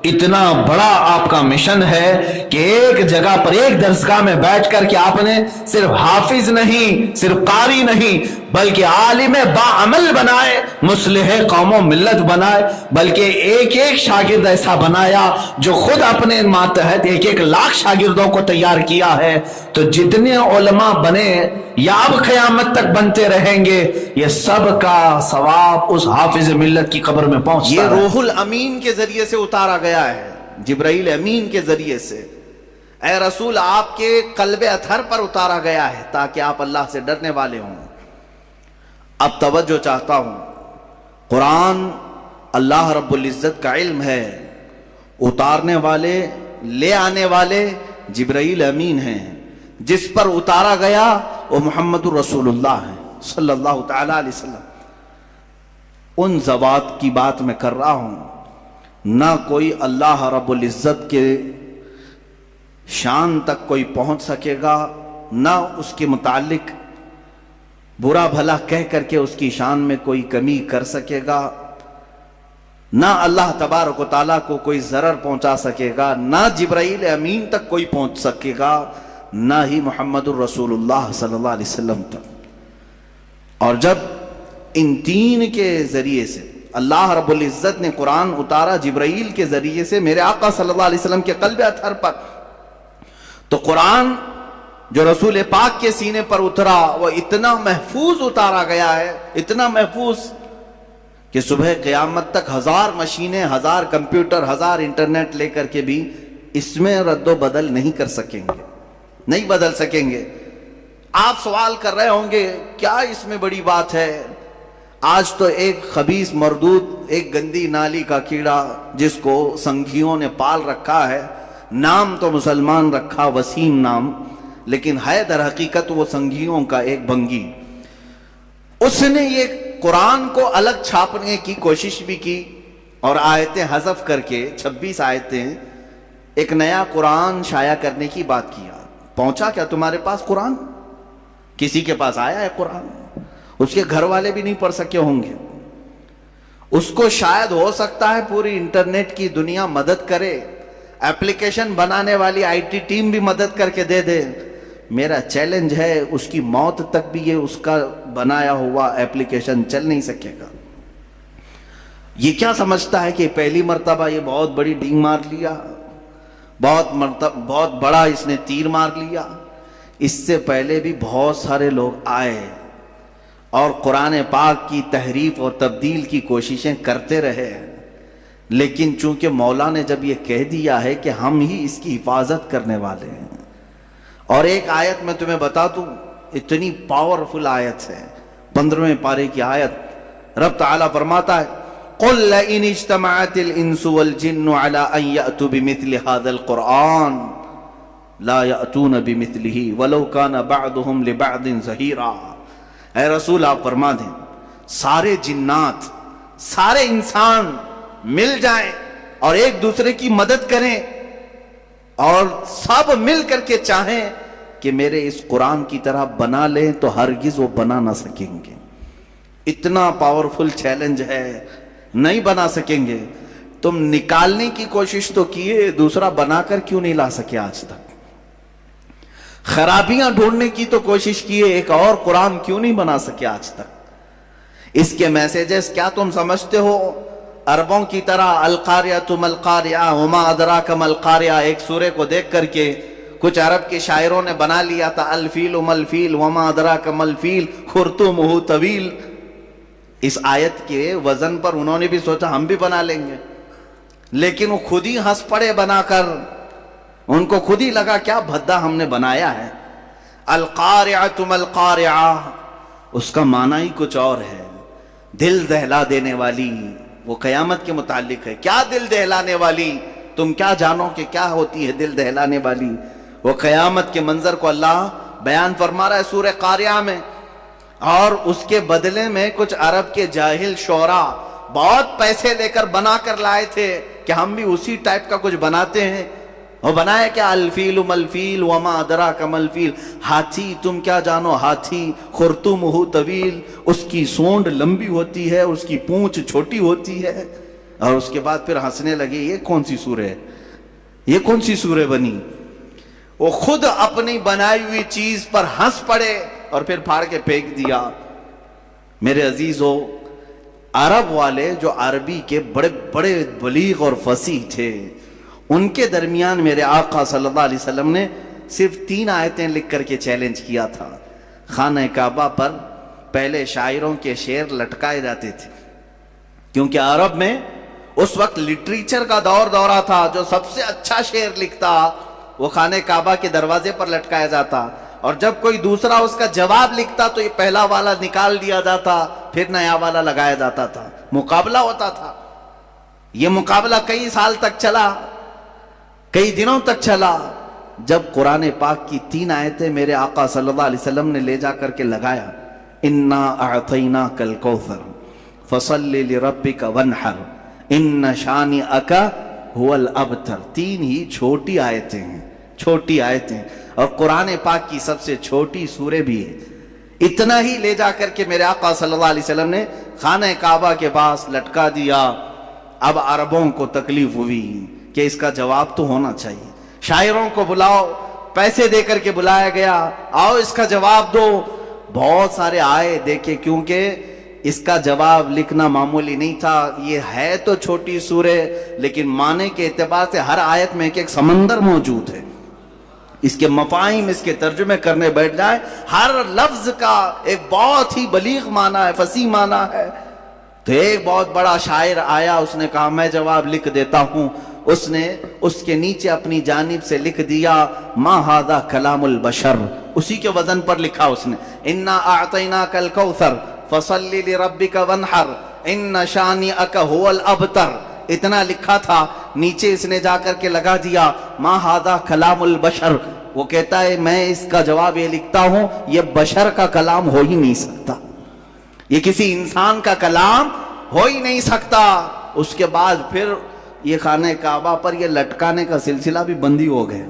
اتنا بڑا آپ کا مشن ہے کہ ایک جگہ پر ایک درسگاہ میں بیٹھ کر کے آپ نے صرف حافظ نہیں، صرف قاری نہیں، بلکہ عالم باعمل بنائے، مصلح قوم و ملت بنائے، بلکہ ایک ایک شاگرد ایسا بنایا جو خود اپنے ماتحت 1 لاکھ شاگردوں کو تیار کیا ہے۔ تو جتنے علماء بنے یا اب قیامت تک بنتے رہیں گے، یہ سب کا ثواب اس حافظ ملت کی قبر میں پہنچتا ہے۔ یہ روح الامین کے ذریعے سے اتارا گیا ہے، جبرائیل امین کے ذریعے سے، اے رسول آپ کے قلب اطہر پر اتارا گیا ہے تاکہ آپ اللہ سے ڈرنے والے ہوں۔ اب توجہ چاہتا ہوں، قرآن اللہ رب العزت کا علم ہے، اتارنے والے لے آنے والے جبرائیل امین ہیں، جس پر اتارا گیا وہ محمد الرسول اللہ ہے صلی اللہ تعالی علیہ وسلم۔ ان ذوات کی بات میں کر رہا ہوں، نہ کوئی اللہ رب العزت کے شان تک کوئی پہنچ سکے گا، نہ اس کے متعلق برا بھلا کہہ کر کے اس کی شان میں کوئی کمی کر سکے گا، نہ اللہ تبارک و تعالیٰ کو کوئی ضرر پہنچا سکے گا، نہ جبرائیل امین تک کوئی پہنچ سکے گا، نہ ہی محمد الرسول اللہ صلی اللہ علیہ وسلم تک۔ اور جب ان 3 کے ذریعے سے اللہ رب العزت نے قرآن اتارا جبرائیل کے ذریعے سے میرے آقا صلی اللہ علیہ وسلم کے قلب اطہر پر، تو قرآن جو رسول پاک کے سینے پر اترا وہ اتنا محفوظ اتارا گیا ہے، اتنا محفوظ کہ صبح قیامت تک 1000 مشینیں، 1000 کمپیوٹر، 1000 انٹرنیٹ لے کر کے بھی اس میں رد و بدل نہیں کر سکیں گے، نہیں بدل سکیں گے۔ آپ سوال کر رہے ہوں گے کیا اس میں بڑی بات ہے؟ آج تو ایک خبیث مردود، ایک گندی نالی کا کیڑا جس کو سنگھیوں نے پال رکھا ہے، نام تو مسلمان رکھا وسیم نام، لیکن ہے در حقیقت وہ سنگھیوں کا ایک بنگی، اس نے یہ قرآن کو الگ چھاپنے کی کوشش بھی کی اور آیتیں حذف کر کے 26 آیتیں ایک نیا قرآن شائع کرنے کی بات کیا۔ پہنچا کیا تمہارے پاس قرآن؟ کسی کے پاس آیا ہے قرآن؟ اس کے گھر والے بھی نہیں پڑھ سکے ہوں گے۔ اس کو شاید ہو سکتا ہے پوری انٹرنیٹ کی دنیا مدد کرے، ایپلیکیشن بنانے والی آئی ٹی ٹیم بھی مدد کر کے دے دے۔ میرا چیلنج ہے اس کی موت تک بھی یہ اس کا بنایا ہوا ایپلیکیشن چل نہیں سکے گا۔ یہ کیا سمجھتا ہے کہ پہلی مرتبہ یہ بہت بڑی ڈینگ مار لیا، بہت بڑا اس نے تیر مار لیا؟ اس سے پہلے بھی بہت سارے لوگ آئے اور قرآن پاک کی تحریف اور تبدیل کی کوششیں کرتے رہے، لیکن چونکہ مولا نے جب یہ کہہ دیا ہے کہ ہم ہی اس کی حفاظت کرنے والے ہیں۔ اور ایک آیت میں تمہیں بتا دوں، اتنی پاورفل آیت ہے، 15ویں پارے کی آیت، رب تعالیٰ فرماتا ہے قُلْ لَئِنِ اجْتَمَعَتِ الْإِنسُ وَالْجِنُّ عَلَىٰ أَن يَأْتُوا بِمِثْلِ هَذَا الْقُرْآنِ لَا يَأْتُونَ بِمِثْلِهِ وَلَوْ كَانَ بَعْضُهُمْ لِبَعْضٍ ظَهِيرًا۔ اے رسول آپ فرما دیں سارے جنات، سارے انسان مل جائیں اور ایک دوسرے کی مدد کریں اور سب مل کر کے چاہیں کہ میرے اس قرآن کی طرح بنا لیں تو ہرگز وہ بنا نہ سکیں گے۔ اتنا پاورفل چیلنج ہے، نہیں بنا سکیں گے۔ تم نکالنے کی کوشش تو کیے، دوسرا بنا کر کیوں نہیں لا سکے آج تک؟ خرابیاں ڈھونڈنے کی تو کوشش کیے، ایک اور قرآن کیوں نہیں بنا سکے آج تک؟ اس کے میسیجز کیا تم سمجھتے ہو عربوں کی طرح القاریہ ما القاریہ وما ادراک ما القاریہ؟ ایک سورے کو دیکھ کر کے کچھ عرب کے شاعروں نے بنا لیا تھا الفیل ما الفیل وما ادراک ما الفیل خرطومہ طویل۔ اس آیت کے وزن پر انہوں نے بھی سوچا ہم بھی بنا لیں گے، لیکن وہ خود ہی ہنس پڑے بنا کر، ان کو خود ہی لگا کیا بھدا ہم نے بنایا ہے۔ القاریہ ما القاریہ اس کا معنی ہی کچھ اور ہے، دل دہلا دینے والی۔ وہ قیامت کے متعلق ہے، کیا دل دہلانے والی؟ تم کیا جانو کہ کیا ہوتی ہے دل دہلانے والی؟ وہ قیامت کے منظر کو اللہ بیان فرما رہا ہے سورہ قاریہ میں، اور اس کے بدلے میں کچھ عرب کے جاہل شعراء بہت پیسے لے کر بنا کر لائے تھے کہ ہم بھی اسی ٹائپ کا کچھ بناتے ہیں۔ وہ بنایا کیا الفیل ملفیل وما ادراک ملفیل، ہاتھی تم کیا جانو ہاتھی، خرطومہ طویل اس کی سونڈ لمبی ہوتی ہے، اس کی پونچھ چھوٹی ہوتی ہے۔ اور اس کے بعد پھر ہنسنے لگے یہ کون سی سورہ ہے، یہ کون سی سورہ بنی؟ وہ خود اپنی بنائی ہوئی چیز پر ہنس پڑے اور پھر پھاڑ کے پھینک دیا۔ میرے عزیزو، عرب والے جو عربی کے بڑے بڑے بلیغ اور فصیح تھے، ان کے درمیان میرے آقا صلی اللہ علیہ وسلم نے صرف 3 آیتیں لکھ کر کے چیلنج کیا تھا۔ خانہ کعبہ پر پہلے شاعروں کے شعر لٹکائے جاتے تھے، کیونکہ عرب میں اس وقت لٹریچر کا دورہ تھا، جو سب سے اچھا شعر لکھتا وہ خانہ کعبہ کے دروازے پر لٹکایا جاتا، اور جب کوئی دوسرا اس کا جواب لکھتا تو یہ پہلا والا نکال دیا جاتا، پھر نیا والا لگایا جاتا تھا، مقابلہ ہوتا تھا۔ یہ مقابلہ کئی سال تک چلا، کئی دنوں تک چلا، جب قرآن پاک کی 3 آیتیں میرے آقا صلی اللہ علیہ وسلم نے لے جا کر کے لگایا، انا اعطیناک الکوثر فصل لربک وانحر ان شانئک هو الابتر۔ 3 ہی چھوٹی آیتیں ہیں، چھوٹی آیتیں، اور قرآن پاک کی سب سے چھوٹی سورہ بھی ہے۔ اتنا ہی لے جا کر کے میرے آقا صلی اللہ علیہ وسلم نے خانہ کعبہ کے پاس لٹکا دیا۔ اب عربوں کو تکلیف ہوئی کہ اس کا جواب تو ہونا چاہیے، شاعروں کو بلاؤ، پیسے دے کر کے بلایا گیا، آؤ اس کا جواب دو۔ بہت سارے آئے دیکھے، کیونکہ اس کا جواب لکھنا معمولی نہیں تھا۔ یہ ہے تو چھوٹی سورہ، لیکن معنی کے اعتبار سے ہر آیت میں ایک سمندر موجود ہے۔ اس کے مفاہیم، اس کے ترجمے کرنے بیٹھ جائیں، ہر لفظ کا ایک بہت ہی بلیغ معنی ہے، فصیح معنی ہے۔ تو ایک بہت بڑا شاعر آیا، اس نے کہا میں جواب لکھ دیتا ہوں۔ اس نے اس کے نیچے اپنی جانب سے لکھ دیا ما ھذا کلام البشر، اسی کے وزن پر لکھا اس نے، انا اعطیناک الکوثر فصل لربک وانحر ان شانئک ھو الابتر، اتنا لکھا تھا۔ نیچے اس نے جا کر کے لگا دیا ما ھذا کلام البشر۔ وہ کہتا ہے میں اس کا جواب یہ لکھتا ہوں، یہ بشر کا کلام ہو ہی نہیں سکتا، یہ کسی انسان کا کلام ہو ہی نہیں سکتا۔ اس کے بعد پھر یہ خانہ کعبہ پر یہ لٹکانے کا سلسلہ بھی بندی ہو گیا۔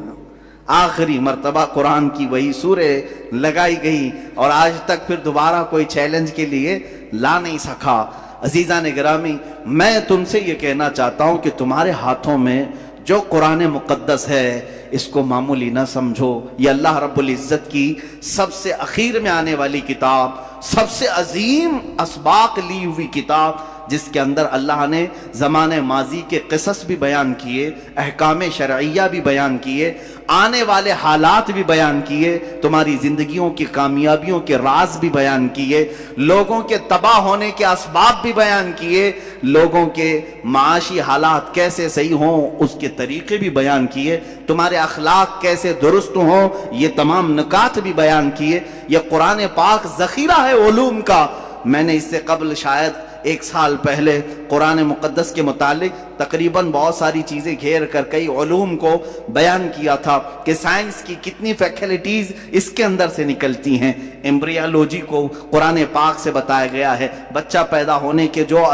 آخری مرتبہ قرآن کی وہی سورہ لگائی گئی اور آج تک پھر دوبارہ کوئی چیلنج کے لیے لا نہیں سکا۔ عزیزان گرامی، میں تم سے یہ کہنا چاہتا ہوں کہ تمہارے ہاتھوں میں جو قرآن مقدس ہے اس کو معمولی نہ سمجھو۔ یہ اللہ رب العزت کی سب سے اخیر میں آنے والی کتاب، سب سے عظیم اسباق لی ہوئی کتاب، جس کے اندر اللہ نے زمانے ماضی کے قصص بھی بیان کیے، احکام شرعیہ بھی بیان کیے، آنے والے حالات بھی بیان کیے، تمہاری زندگیوں کی کامیابیوں کے راز بھی بیان کیے، لوگوں کے تباہ ہونے کے اسباب بھی بیان کیے، لوگوں کے معاشی حالات کیسے صحیح ہوں اس کے طریقے بھی بیان کیے، تمہارے اخلاق کیسے درست ہوں یہ تمام نکات بھی بیان کیے۔ یہ قرآن پاک ذخیرہ ہے علوم کا۔ میں نے اس سے قبل شاید 1 سال پہلے قرآن مقدس کے متعلق تقریباً بہت ساری چیزیں گھیر کر کئی علوم کو بیان کیا تھا کہ سائنس کی کتنی فیکلٹیز اس کے اندر سے نکلتی ہیں۔ ایمبریالوجی کو قرآن پاک سے بتایا گیا ہے، بچہ پیدا ہونے کے جو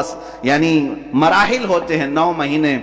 یعنی مراحل ہوتے ہیں، 9 مہینے،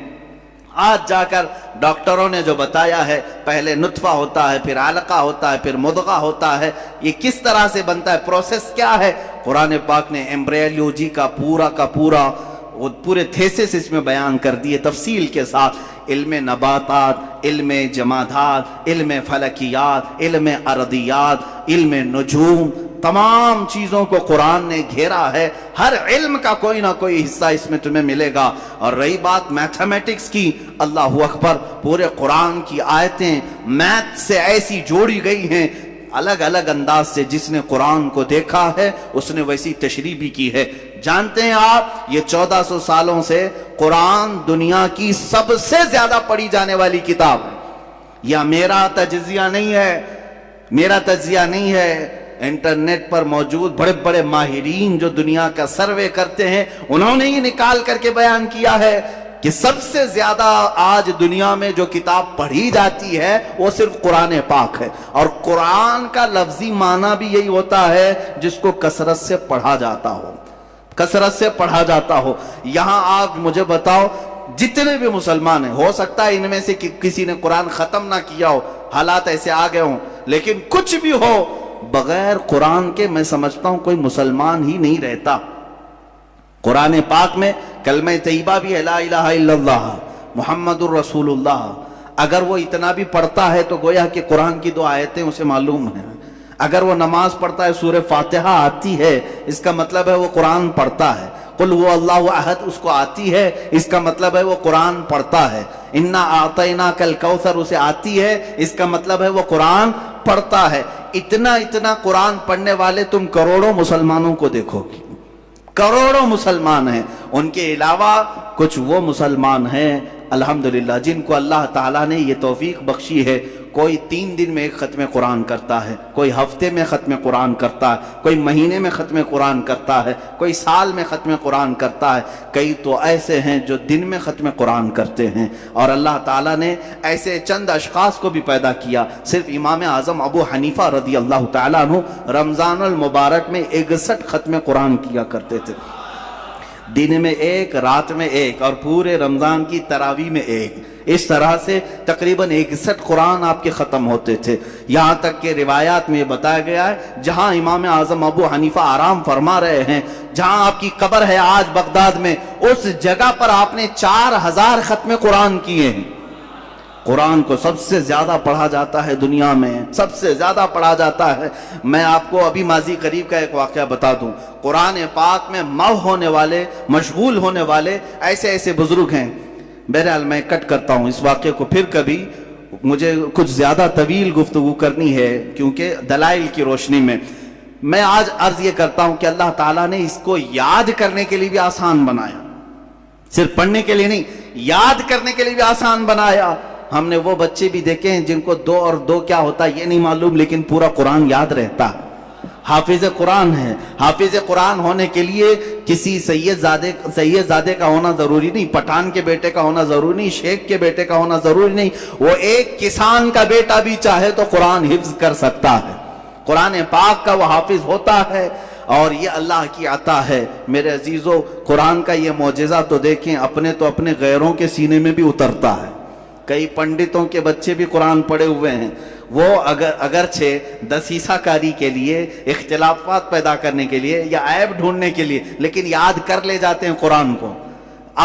آج جا کر ڈاکٹروں نے جو بتایا ہے، پہلے نطفہ ہوتا ہے، پھر علقہ ہوتا ہے، پھر مضغہ ہوتا ہے، یہ کس طرح سے بنتا ہے، پروسیس کیا ہے، قرآن پاک نے ایمبریالوجی کا پورا وہ پورے تھیسس اس میں بیان کر دیے تفصیل کے ساتھ۔ علم نباتات، علم جمادات، علم فلکیات، علم ارضیات، علم نجوم، تمام چیزوں کو قرآن نے گھیرا ہے۔ ہر علم کا کوئی نہ کوئی حصہ اس میں تمہیں ملے گا۔ اور رہی بات میتھمیٹکس کی، اللہ اکبر، پورے قرآن کی آیتیں میتھ سے ایسی جوڑی گئی ہیں الگ الگ انداز سے، جس نے قرآن کو دیکھا ہے اس نے ویسی تشریح بھی کی ہے۔ جانتے ہیں آپ، یہ 1400 سالوں سے قرآن دنیا کی سب سے زیادہ پڑھی جانے والی کتاب ہے۔ یا میرا تجزیہ نہیں ہے، میرا تجزیہ نہیں ہے، انٹرنیٹ پر موجود بڑے بڑے ماہرین جو دنیا کا سروے کرتے ہیں انہوں نے یہ نکال کر کے بیان کیا ہے کہ سب سے زیادہ آج دنیا میں جو کتاب پڑھی جاتی ہے وہ صرف قرآن پاک ہے۔ اور قرآن کا لفظی معنی بھی یہی ہوتا ہے جس کو کثرت سے پڑھا جاتا ہو، کثرت سے پڑھا جاتا ہو۔ یہاں آپ مجھے بتاؤ، جتنے بھی مسلمان ہیں، ہو سکتا ہے ان میں سے کسی نے قرآن ختم نہ کیا ہو، حالات ایسے آ گئے ہوں، لیکن کچھ بھی ہو، بغیر قرآن کے میں سمجھتا ہوں کوئی مسلمان ہی نہیں رہتا۔ قرآن پاک میں کلمہ طیبہ بھی ہے، لا الہ الا اللہ محمد الرسول اللہ۔ اگر وہ اتنا بھی پڑھتا ہے تو گویا کہ قرآن کی 2 آیتیں اسے معلوم ہیں۔ اگر وہ نماز پڑھتا ہے، سورہ فاتحہ آتی ہے، اس کا مطلب ہے وہ قرآن پڑھتا ہے۔ قل هو اللہ احد اس کو آتی ہے، اس کا مطلب ہے وہ قرآن پڑھتا ہے۔ انا اعطیناک الکوثر اسے آتی ہے، اس کا مطلب ہے وہ قرآن پڑھتا ہے۔ اتنا قرآن پڑھنے والے تم کروڑوں مسلمانوں کو دیکھو گے، کروڑوں مسلمان ہیں۔ ان کے علاوہ کچھ وہ مسلمان ہیں الحمدللہ جن کو اللہ تعالیٰ نے یہ توفیق بخشی ہے، کوئی 3 دن میں ایک ختم قرآن کرتا ہے، کوئی ہفتے میں ختم قرآن کرتا ہے، کوئی مہینے میں ختم قرآن کرتا ہے، کوئی سال میں ختم قرآن کرتا ہے، کئی تو ایسے ہیں جو دن میں ختم قرآن کرتے ہیں۔ اور اللہ تعالیٰ نے ایسے چند اشخاص کو بھی پیدا کیا۔ صرف امام اعظم ابو حنیفہ رضی اللہ تعالیٰ عنہ رمضان المبارک میں 61 ختم قرآن کیا کرتے تھے، دن میں 1، رات میں 1، اور پورے رمضان کی تراویح میں 1۔ اس طرح سے تقریباً 61 قرآن آپ کے ختم ہوتے تھے۔ یہاں تک کہ روایات میں یہ بتایا گیا ہے جہاں امام اعظم ابو حنیفہ آرام فرما رہے ہیں، جہاں آپ کی قبر ہے آج بغداد میں، اس جگہ پر آپ نے 4000 ختم قرآن کیے ہیں۔ قرآن کو سب سے زیادہ پڑھا جاتا ہے دنیا میں، سب سے زیادہ پڑھا جاتا ہے۔ میں آپ کو ابھی ماضی قریب کا ایک واقعہ بتا دوں۔ قرآن پاک میں مو ہونے والے، مشغول ہونے والے ایسے بزرگ ہیں۔ بہرحال میں کٹ کرتا ہوں اس واقعے کو، پھر کبھی مجھے کچھ زیادہ طویل گفتگو کرنی ہے کیونکہ دلائل کی روشنی میں آج عرض یہ کرتا ہوں کہ اللہ تعالیٰ نے اس کو یاد کرنے کے لیے بھی آسان بنایا، صرف پڑھنے کے لیے نہیں، یاد کرنے کے لیے بھی آسان بنایا۔ ہم نے وہ بچے بھی دیکھے ہیں جن کو 2 اور 2 کیا ہوتا ہے یہ نہیں معلوم، لیکن پورا قرآن یاد رہتا ہے، حافظ قرآن ہے۔ حافظ قرآن ہونے کے لیے کسی سید زادے کا ہونا ضروری نہیں، پٹھان کے بیٹے کا ہونا ضروری نہیں، شیخ کے بیٹے کا ہونا ضروری نہیں، وہ ایک کسان کا بیٹا بھی چاہے تو قرآن حفظ کر سکتا ہے، قرآن پاک کا وہ حافظ ہوتا ہے، اور یہ اللہ کی عطا ہے۔ میرے عزیزو، قرآن کا یہ معجزہ تو دیکھیں، اپنے غیروں کے سینے میں بھی اترتا ہے۔ کئی پنڈتوں کے بچے بھی قرآن پڑھے ہوئے ہیں، وہ اگرچہ دسیسہ کاری کے لیے، اختلافات پیدا کرنے کے لیے یا عیب ڈھونڈنے کے لیے، لیکن یاد کر لے جاتے ہیں قرآن کو۔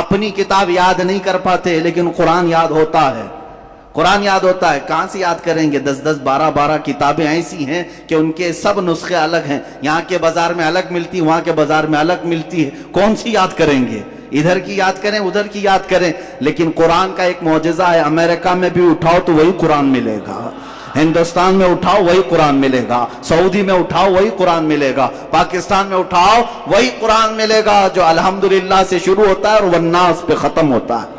اپنی کتاب یاد نہیں کر پاتے لیکن قرآن یاد ہوتا ہے، قرآن یاد ہوتا ہے۔ کہاں سے یاد کریں گے؟ 10 12 کتابیں ایسی ہیں کہ ان کے سب نسخے الگ ہیں، یہاں کے بازار میں الگ ملتی، وہاں کے بازار میں الگ ملتی ہے، کون سی یاد کریں گے؟ ادھر کی یاد کریں ادھر کی یاد کریں، لیکن قرآن کا ایک معجزہ ہے، امریکہ میں بھی اٹھاؤ تو وہی قرآن ملے گا، ہندوستان میں اٹھاؤ وہی قرآن ملے گا، سعودی میں اٹھاؤ وہی قرآن ملے گا، پاکستان میں اٹھاؤ وہی قرآن ملے گا، جو الحمدللہ سے شروع ہوتا ہے اور والناس پہ ختم ہوتا ہے۔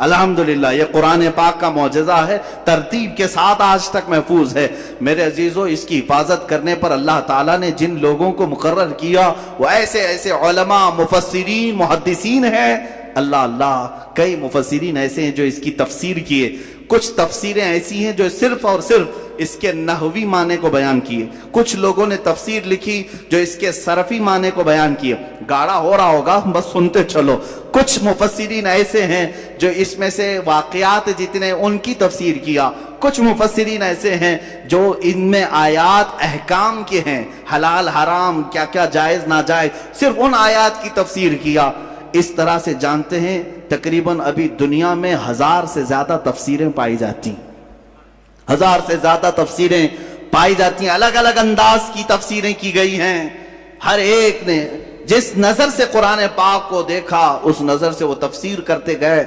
الحمدللہ یہ قرآن پاک کا معجزہ ہے، ترتیب کے ساتھ آج تک محفوظ ہے۔ میرے عزیزو، اس کی حفاظت کرنے پر اللہ تعالیٰ نے جن لوگوں کو مقرر کیا وہ ایسے علماء، مفسرین، محدثین ہیں۔ اللہ کئی مفسرین ایسے ہیں جو اس کی تفسیر کیے، کچھ تفسیریں ایسی ہیں جو صرف اور صرف اس کے نحوی معنی کو بیان کیے، کچھ لوگوں نے تفسیر لکھی جو اس کے صرفی معنی کو بیان کیے۔ گاڑا ہو رہا ہوگا، بس سنتے چلو۔ کچھ مفسرین ایسے ہیں جو اس میں سے واقعات جتنے ان کی تفسیر کیا، کچھ مفسرین ایسے ہیں جو ان میں آیات احکام کے ہیں، حلال حرام، کیا کیا جائز ناجائز، صرف ان آیات کی تفسیر کیا۔ اس طرح سے جانتے ہیں تقریباً ابھی دنیا میں 1000 سے زیادہ تفسیریں پائی جاتی ہیں، 1000 سے زیادہ تفسیریں پائی جاتی ہیں، الگ الگ انداز کی تفسیریں کی گئی ہیں۔ ہر ایک نے جس نظر سے قرآن پاک کو دیکھا اس نظر سے وہ تفسیر کرتے گئے،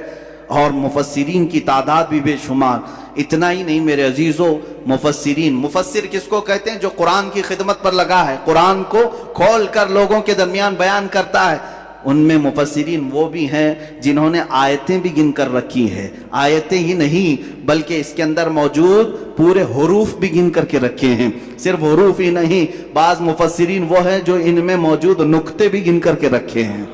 اور مفسرین کی تعداد بھی بے شمار۔ اتنا ہی نہیں میرے عزیزو، مفسر کس کو کہتے ہیں؟ جو قرآن کی خدمت پر لگا ہے، قرآن کو کھول کر لوگوں کے درمیان بیان کرتا ہے۔ ان میں مفسرین وہ بھی ہیں جنہوں نے آیتیں بھی گن کر رکھی ہیں، آیتیں ہی نہیں بلکہ اس کے اندر موجود پورے حروف بھی گن کر کے رکھے ہیں۔ صرف حروف ہی نہیں، بعض مفسرین وہ ہیں جو ان میں موجود نقطے بھی گن کر کے رکھے ہیں،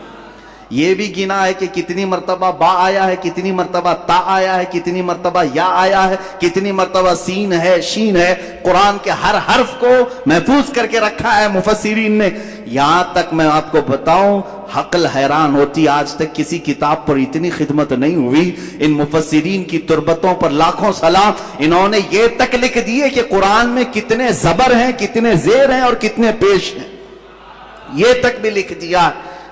یہ بھی گنا ہے کہ کتنی مرتبہ با آیا ہے، کتنی مرتبہ تا آیا ہے، کتنی مرتبہ یا آیا ہے، کتنی مرتبہ سین ہے، شین ہے۔ قرآن کے ہر حرف کو محفوظ کر کے رکھا ہے مفسرین نے۔ یہاں تک میں آپ کو بتاؤں، عقل حیران ہوتی، آج تک کسی کتاب پر اتنی خدمت نہیں ہوئی۔ ان مفسرین کی تربتوں پر لاکھوں سلام۔ انہوں نے یہ تک لکھ دیے کہ قرآن میں کتنے زبر ہیں، کتنے زیر ہیں اور کتنے پیش ہیں، یہ تک بھی لکھ دیا۔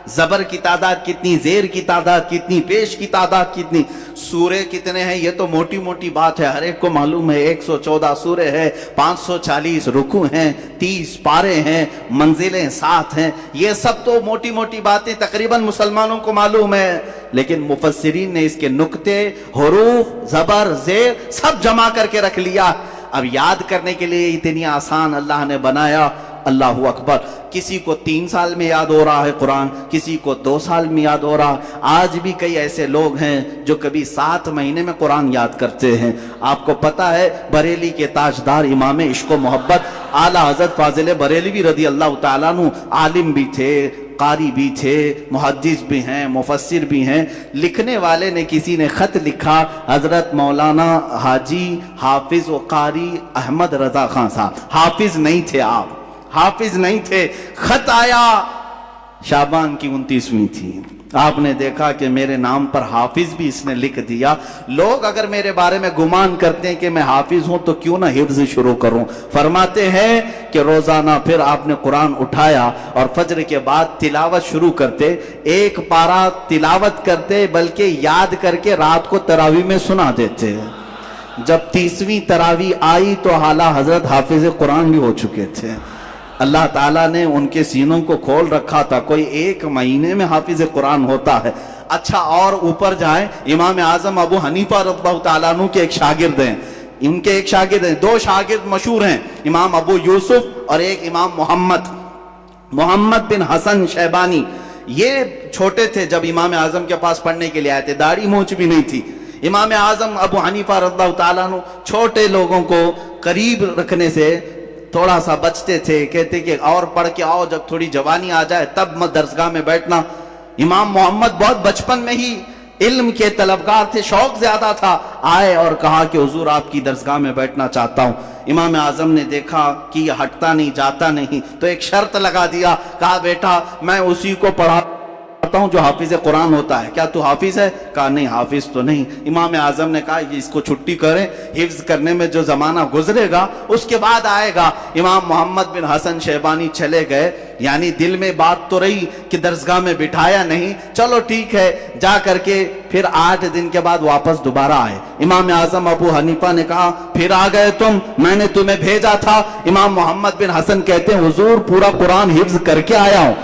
زبر کی تعداد کتنی، زیر کی تعداد کتنی، پیش کی تعداد کتنی، سورے کتنے ہیں، یہ تو موٹی موٹی بات ہے، ہر ایک کو معلوم ہے۔ 114 سورے ہیں، 540 رکوع ہیں، 30 پارے ہیں، منزلیں 7 ہیں، یہ سب تو موٹی موٹی باتیں تقریباً مسلمانوں کو معلوم ہے، لیکن مفسرین نے اس کے نقطے، حروف، زبر، زیر سب جمع کر کے رکھ لیا۔ اب یاد کرنے کے لیے اتنی آسان اللہ نے بنایا۔ اللہ اکبر۔ کسی کو 3 سال میں یاد ہو رہا ہے قرآن، کسی کو 2 سال میں یاد ہو رہا۔ آج بھی کئی ایسے لوگ ہیں جو کبھی 7 مہینے میں قرآن یاد کرتے ہیں۔ آپ کو پتا ہے بریلی کے تاجدار امام عشق و محبت اعلیٰ حضرت فاضل بریلوی رضی اللہ تعالیٰ عنہ عالم بھی تھے، قاری بھی تھے، محدث بھی ہیں، مفسر بھی ہیں۔ لکھنے والے نے، کسی نے خط لکھا، حضرت مولانا حاجی حافظ و قاری احمد رضا خان صاحب، حافظ نہیں تھے آپ، حافظ نہیں تھے۔ خط آیا، شعبان کی 29ویں تھی، آپ نے دیکھا کہ میرے نام پر حافظ بھی اس نے لکھ دیا۔ لوگ اگر میرے بارے میں گمان کرتے ہیں کہ میں حافظ ہوں تو کیوں نہ حفظ شروع کروں۔ فرماتے ہیں کہ روزانہ پھر آپ نے قرآن اٹھایا اور فجر کے بعد تلاوت شروع کرتے، 1 پارہ تلاوت کرتے، بلکہ یاد کر کے رات کو تراویح میں سنا دیتے۔ جب 30ویں تراویح آئی تو اعلیٰ حضرت حافظ قرآن بھی ہو چکے تھے۔ اللہ تعالیٰ نے ان کے سینوں کو کھول رکھا تھا، کوئی 1 مہینے میں حافظ قرآن ہوتا ہے۔ اچھا، اور اوپر جائیں، امام اعظم ابو حنیفہ رضی اللہ تعالیٰ عنہ کے ایک شاگرد ہیں، ان کے ایک شاگرد ہیں, 2 شاگرد مشہور ہیں, امام ابو یوسف اور ایک امام محمد بن حسن شیبانی. یہ چھوٹے تھے جب امام اعظم کے پاس پڑھنے کے لیے آئے تھے, داڑھی مونچھ بھی نہیں تھی. امام اعظم ابو حنیفہ رضی اللہ تعالیٰ عنہ چھوٹے لوگوں کو قریب رکھنے سے تھوڑا سا بچتے تھے, کہتے کہ اور پڑھ کے آؤ, جب تھوڑی جوانی آ جائے تب مت درسگاہ میں بیٹھنا. امام محمد بہت بچپن میں ہی علم کے طلبگار تھے, شوق زیادہ تھا, آئے اور کہا کہ حضور آپ کی درسگاہ میں بیٹھنا چاہتا ہوں. امام اعظم نے دیکھا کہ یہ ہٹتا نہیں, جاتا نہیں, تو ایک شرط لگا دیا, کہا بیٹا میں اسی کو پڑھاتا ہوں جو حافظ قرآن ہوتا ہے, کیا تو حافظ ہے؟ کہا نہیں حافظ تو نہیں. امام اعظم نے کہا اس کو چھٹی کریں, حفظ کرنے میں جو زمانہ گزرے گا اس کے بعد آئے گا. امام محمد بن حسن شیبانی چلے گئے, یعنی دل میں بات تو رہی کہ درسگاہ میں بٹھایا نہیں, چلو ٹھیک ہے, جا کر کے پھر 8 دن کے بعد واپس دوبارہ آئے. امام اعظم ابو حنیفہ نے کہا پھر آ گئے تم, میں نے تمہیں بھیجا تھا. امام محمد بن حسن کہتے ہیں حضور پورا قرآن حفظ کر کے آیا ہوں.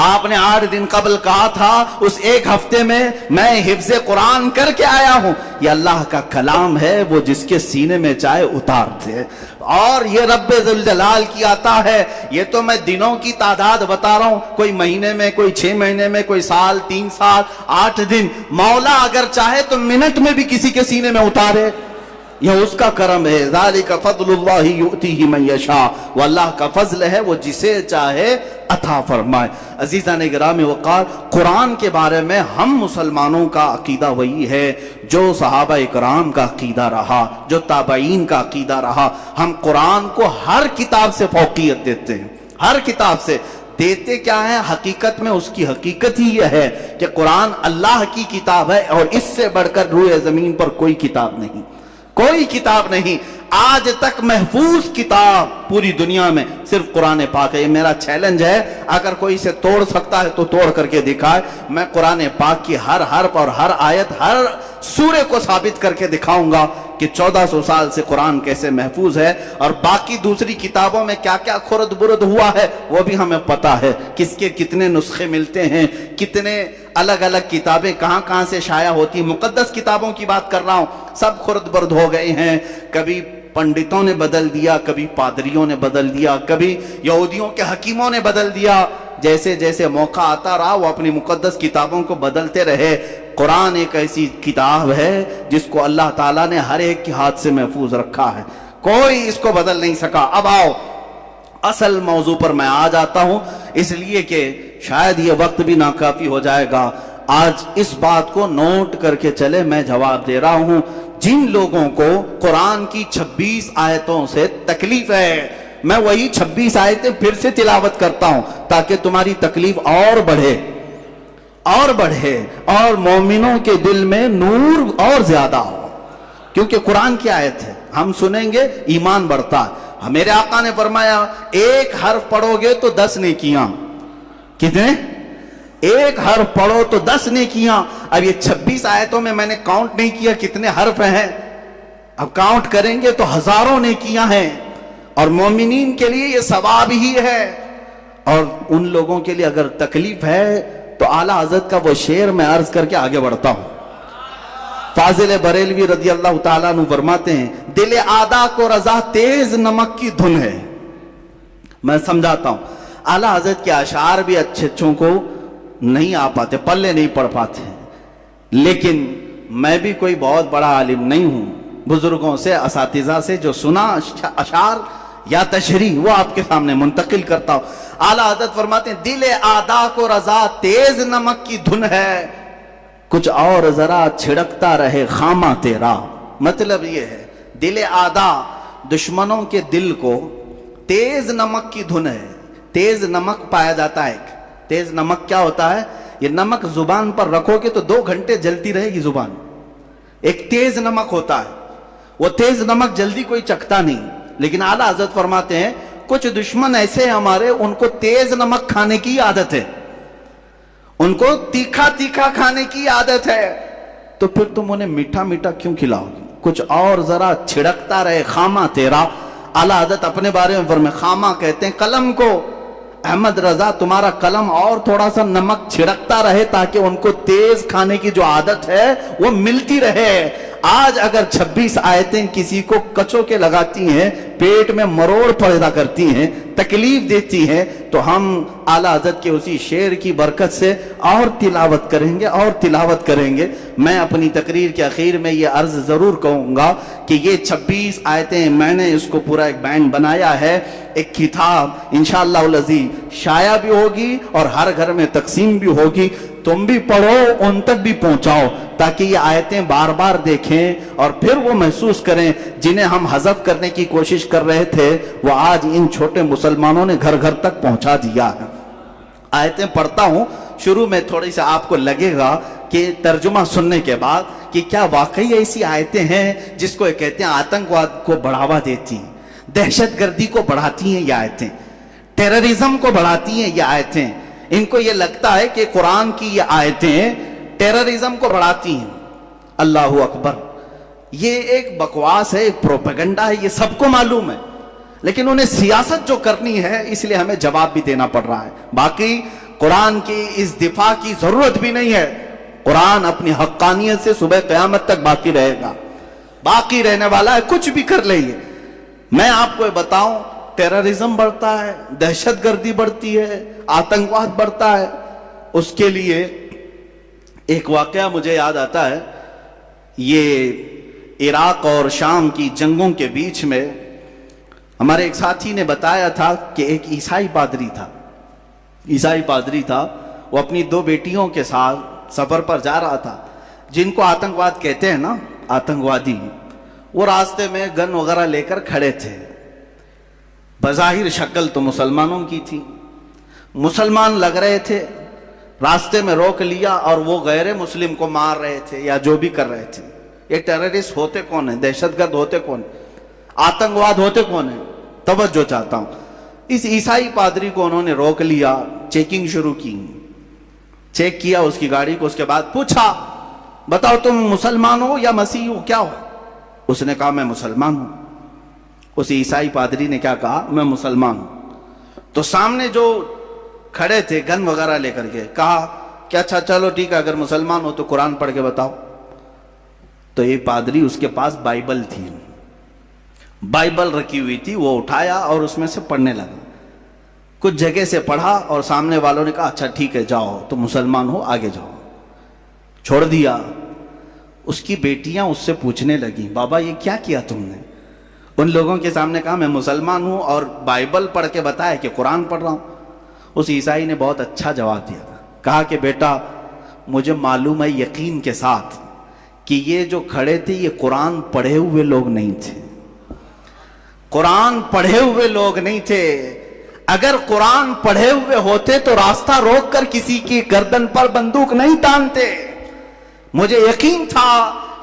آپ نے 8 دن قبل کہا تھا اس 1 ہفتے میں حفظ قرآن کر کے آیا ہوں. یہ اللہ کا کلام ہے, وہ جس کے سینے میں چاہے اتار دے, اور یہ رب ذوالجلال کی عطا ہے. یہ تو میں دنوں کی تعداد بتا رہا ہوں, کوئی مہینے میں, کوئی 6 مہینے میں, کوئی سال, 3 سال, 8 دن. مولا اگر چاہے تو منٹ میں بھی کسی کے سینے میں اتارے, یہ اس کا کرم ہے. ذالک فضل اللہ یؤتیہ من یشاء, وہ اللہ کا فضل ہے, وہ جسے چاہے عطا فرمائے. عزیزان گرامی وقار, قرآن کے بارے میں ہم مسلمانوں کا عقیدہ وہی ہے جو صحابہ اکرام کا عقیدہ رہا, جو تابعین کا عقیدہ رہا. ہم قرآن کو ہر کتاب سے فوقیت دیتے ہیں, ہر کتاب سے. دیتے کیا ہے؟ حقیقت میں اس کی حقیقت ہی یہ ہے کہ قرآن اللہ کی کتاب ہے, اور اس سے بڑھ کر روئے زمین پر کوئی کتاب نہیں, کوئی کتاب نہیں. آج تک محفوظ کتاب پوری دنیا میں صرف قرآن پاک ہے. یہ میرا چیلنج ہے, اگر کوئی اسے توڑ سکتا ہے تو توڑ کر کے دکھائے. میں قرآن پاک کی ہر حرف اور ہر آیت, ہر سورے کو ثابت کر کے دکھاؤں گا کہ 1400 سال سے قرآن کیسے محفوظ ہے, اور باقی دوسری کتابوں میں کیا کیا خرد برد ہوا ہے وہ بھی ہمیں پتا ہے. کس کے کتنے نسخے ملتے ہیں, کتنے الگ الگ کتابیں کہاں کہاں سے شائع ہوتی. مقدس کتابوں کی بات کر رہا ہوں, سب خرد برد ہو گئے ہیں. کبھی پنڈتوں نے بدل دیا, کبھی پادریوں نے بدل دیا, کبھی یہودیوں کے حکیموں نے بدل دیا. جیسے جیسے موقع آتا رہا وہ اپنی مقدس کتابوں کو بدلتے رہے. قرآن ایک ایسی کتاب ہے جس کو اللہ تعالیٰ نے ہر ایک کے ہاتھ سے محفوظ رکھا ہے, کوئی اس کو بدل نہیں سکا. اب آؤ اصل موضوع پر میں آ جاتا ہوں, اس لیے کہ شاید یہ وقت بھی ناکافی ہو جائے گا. آج اس بات کو نوٹ کر کے چلے, میں جواب دے رہا ہوں. جن لوگوں کو قرآن کی 26 آیتوں سے تکلیف ہے, میں وہی 26 آیتیں پھر سے تلاوت کرتا ہوں تاکہ تمہاری تکلیف اور بڑھے اور بڑھے, اور مومنوں کے دل میں نور اور زیادہ ہو, کیونکہ قرآن کی آیت ہے, ہم سنیں گے ایمان بڑھتا ہے. میرے آقا نے فرمایا 1 حرف پڑھو گے تو 10 نیکیاں. کتنے؟ 1 حرف پڑھو تو 10 نیکیاں. اب یہ 26 آیتوں میں نے کاؤنٹ نہیں کیا کتنے حرف ہیں, اب کاؤنٹ کریں گے تو ہزاروں نیکیاں ہیں, اور مومنین کے لیے یہ ثواب ہی ہے. اور ان لوگوں کے لیے اگر تکلیف ہے تو اعلیٰ حضرت کا وہ شعر میں عرض کر کے آگے بڑھتا ہوں. فاضل بریلوی رضی اللہ تعالیٰ عنہ فرماتے ہیں دل آدھا کو رضا تیز نمک کی دھن ہے. میں سمجھاتا ہوں, اعلیٰ حضرت کے اشعار بھی اچھوں کو نہیں آ پاتے, پلے نہیں پڑھ پاتے, لیکن میں بھی کوئی بہت بڑا عالم نہیں ہوں. بزرگوں سے, اساتذہ سے جو سنا اشعار یا تشریح وہ آپ کے سامنے منتقل کرتا ہوں. اعلیٰ حضرت فرماتے ہیں دل آدھا کو رضا تیز نمک کی دھن ہے, کچھ اور ذرا چھڑکتا رہے خامہ تیرا. مطلب یہ ہے دل آدھا دشمنوں کے دل کو تیز نمک کی دھن ہے. تیز نمک پایا جاتا ہے. تیز نمک کیا ہوتا ہے؟ یہ نمک زبان پر رکھو گے تو 2 گھنٹے جلتی رہے گی زبان. ایک تیز نمک ہوتا ہے, وہ تیز نمک جلدی کوئی چکھتا نہیں. لیکن اعلیٰ حضرت فرماتے ہیں کچھ دشمن ایسے ہیں ہمارے, ان کو تیز نمک کھانے کی عادت ہے, ان کو تیکھا تیکھا کھانے کی عادت ہے, تو پھر تم انہیں میٹھا میٹھا کیوں کھلاؤ گے؟ کچھ اور ذرا چھڑکتا رہے خامہ تیرا. اعلیٰ حضرت اپنے بارے میں فرمائے, خامہ کہتے ہیں قلم کو, احمد رضا تمہارا قلم اور تھوڑا سا نمک چھڑکتا رہے تاکہ ان کو تیز کھانے کی جو عادت ہے وہ ملتی رہے. آج اگر 26 آیتیں کسی کو کچو کے لگاتی ہیں، پیٹ میں مروڑ پیدا کرتی ہیں، تکلیف دیتی ہیں، تو ہم اعلیٰ حضرت کے اسی شعر کی برکت سے اور تلاوت کریں گے اور تلاوت کریں گے۔ میں اپنی تقریر کے اخیر میں یہ عرض ضرور کہوں گا کہ یہ 26 آیتیں میں نے اس کو پورا ایک بینڈ بنایا ہے، ایک کتاب انشاءاللہ العزیز شائع بھی ہوگی اور ہر گھر میں تقسیم بھی ہوگی۔ تم بھی پڑھو، ان تک بھی پہنچاؤ، تاکہ یہ آیتیں بار بار دیکھیں اور پھر وہ محسوس کریں جنہیں ہم حذف کرنے کی کوشش کر رہے تھے، وہ آج ان چھوٹے مسلمانوں نے گھر گھر تک پہنچا دیا ہے۔ آیتیں پڑھتا ہوں، شروع میں تھوڑی سا آپ کو لگے گا کہ ترجمہ سننے کے بعد کہ کیا واقعی ایسی آیتیں ہیں جس کو کہتے ہیں آتنکواد کو بڑھاوا دیتی ہیں، دہشت گردی کو بڑھاتی ہیں یہ آیتیں، ٹیررزم کو بڑھاتی ہیں یہ آیتیں۔ ان کو یہ لگتا ہے کہ قرآن کی یہ آیتیں ٹیررزم کو بڑھاتی ہیں۔ اللہ اکبر، یہ ایک بکواس ہے، ایک پروپیگنڈا ہے، یہ سب کو معلوم ہے، لیکن انہیں سیاست جو کرنی ہے اس لیے ہمیں جواب بھی دینا پڑ رہا ہے۔ باقی قرآن کی اس دفاع کی ضرورت بھی نہیں ہے، قرآن اپنی حقانیت سے صبح قیامت تک باقی رہے گا، باقی رہنے والا ہے، کچھ بھی کر لئیے۔ میں آپ کو بتاؤں، ٹیررزم بڑھتا ہے، دہشت گردی بڑھتی ہے، آتنکواد بڑھتا ہے، اس کے لیے ایک واقعہ مجھے یاد آتا ہے۔ یہ عراق اور شام کی جنگوں کے بیچ میں ہمارے ایک ساتھی نے بتایا تھا کہ ایک عیسائی پادری تھا، وہ اپنی 2 بیٹیوں کے ساتھ سفر پر جا رہا تھا، جن کو آتنکواد کہتے ہیں نا، آتنکوادی۔ وہ راستے میں گن وغیرہ لے کر کھڑے تھے، بظاہر شکل تو مسلمانوں کی تھی، مسلمان لگ رہے تھے، راستے میں روک لیا اور وہ غیر مسلم کو مار رہے تھے یا جو بھی کر رہے تھے۔ یہ ٹیررسٹ ہوتے کون ہیں؟ دہشت گرد ہوتے کون ہیں؟ آتنکواد ہوتے کون ہیں؟ توجہ چاہتا ہوں۔ اس عیسائی پادری کو انہوں نے روک لیا، چیکنگ شروع کی، چیک کیا اس کی گاڑی کو، اس کے بعد پوچھا بتاؤ تم مسلمان ہو یا مسیح ہو، کیا ہو؟ اس نے کہا میں مسلمان ہوں۔ اس عیسائی پادری نے کیا کہا؟ میں مسلمان ہوں۔ تو سامنے جو کھڑے تھے گن وغیرہ لے کر کے کہا کہ اچھا چلو ٹھیک ہے، اگر مسلمان ہو تو قرآن پڑھ کے بتاؤ۔ تو یہ پادری، اس کے پاس بائبل تھی، بائبل رکھی ہوئی تھی، وہ اٹھایا اور اس میں سے پڑھنے لگا، کچھ جگہ سے پڑھا اور سامنے والوں نے کہا اچھا ٹھیک ہے جاؤ، تو مسلمان ہو آگے جاؤ، چھوڑ دیا۔ اس کی بیٹیاں اس سے پوچھنے لگیں بابا یہ کیا کیا تم نے؟ ان لوگوں کے سامنے کہا میں مسلمان ہوں اور بائبل پڑھ کے بتایا کہ قرآن پڑھ رہا ہوں۔ اس عیسائی نے بہت اچھا جواب دیا تھا، کہا کہ بیٹا مجھے معلوم ہے یقین کے ساتھ کہ یہ جو کھڑے تھے یہ قرآن پڑھے ہوئے لوگ نہیں تھے، قرآن پڑھے ہوئے لوگ نہیں تھے۔ اگر قرآن پڑھے ہوئے ہوتے تو راستہ روک کر کسی کی گردن پر بندوق نہیں تانتے۔ مجھے یقین تھا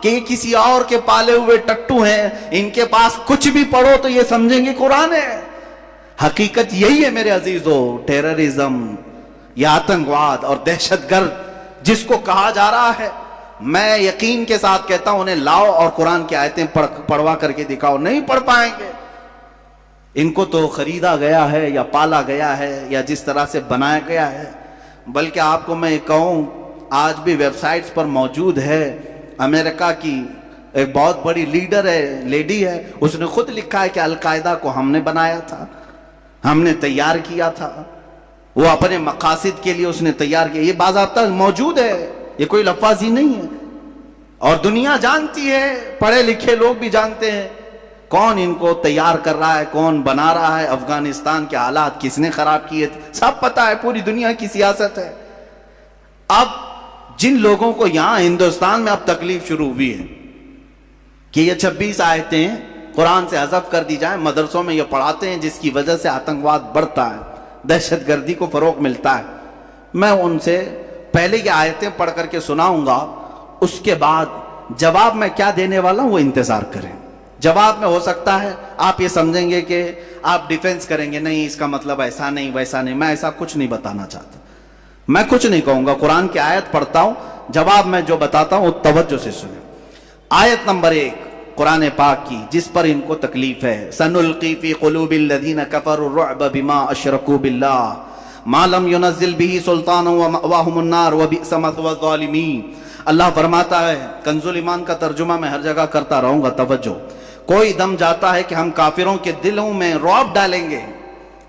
کہ یہ کسی اور کے پالے ہوئے ٹٹو ہیں، ان کے پاس کچھ بھی پڑھو تو یہ سمجھیں گے قرآن ہے۔ حقیقت یہی ہے میرے عزیزو، ٹیررزم یا آتنکواد اور دہشت گرد جس کو کہا جا رہا ہے، میں یقین کے ساتھ کہتا ہوں انہیں لاؤ اور قرآن کی آیتیں پڑھوا کر کے دکھاؤ، نہیں پڑھ پائیں گے۔ ان کو تو خریدا گیا ہے یا پالا گیا ہے یا جس طرح سے بنایا گیا ہے۔ بلکہ آپ کو میں کہوں آج بھی ویب سائٹس پر موجود ہے، امریکہ کی ایک بہت بڑی لیڈر ہے، لیڈی ہے، اس نے خود لکھا ہے کہ القاعدہ کو ہم نے بنایا تھا، ہم نے تیار کیا تھا، وہ اپنے مقاصد کے لیے اس نے تیار کیا۔ یہ باضابطہ موجود ہے، یہ کوئی لفاظی نہیں ہے، اور دنیا جانتی ہے، پڑھے لکھے لوگ بھی جانتے ہیں کون ان کو تیار کر رہا ہے، کون بنا رہا ہے، افغانستان کے حالات کس نے خراب کیے تھے، سب پتہ ہے، پوری دنیا کی سیاست ہے۔ اب جن لوگوں کو یہاں ہندوستان میں اب تکلیف شروع ہوئی ہے کہ یہ 26 آیتیں قرآن سے حذف کر دی جائیں، مدرسوں میں یہ پڑھاتے ہیں، جس کی وجہ سے آتنکواد بڑھتا ہے، دہشت گردی کو فروغ ملتا ہے۔ میں ان سے پہلے یہ آیتیں پڑھ کر کے سناؤں گا، اس کے بعد جواب میں کیا دینے والا ہوں وہ انتظار کریں۔ جواب میں ہو سکتا ہے آپ یہ سمجھیں گے کہ آپ ڈیفنس کریں گے، نہیں اس کا مطلب ایسا نہیں ویسا نہیں، میں ایسا کچھ نہیں بتانا چاہتا، میں کچھ نہیں کہوں گا، قرآن کی آیت پڑھتا ہوں، جواب میں جو بتاتا ہوں توجہ سے سنیں۔ آیت نمبر 1 قرآن پاک کی، جس پر ان کو تکلیف ہے، سنلقی فی قلوب الذین کفروا الرعب بما اشرکوا باللہ ما لم ينزل به سلطانا ومأواهم النار وبئس مثوى الظالمین اللہ فرماتا ہے, کنزُل ایمان کا ترجمہ میں ہر جگہ کرتا رہوں گا, توجہ, کوئی دم جاتا ہے کہ ہم کافروں کے دلوں میں رعب ڈالیں گے,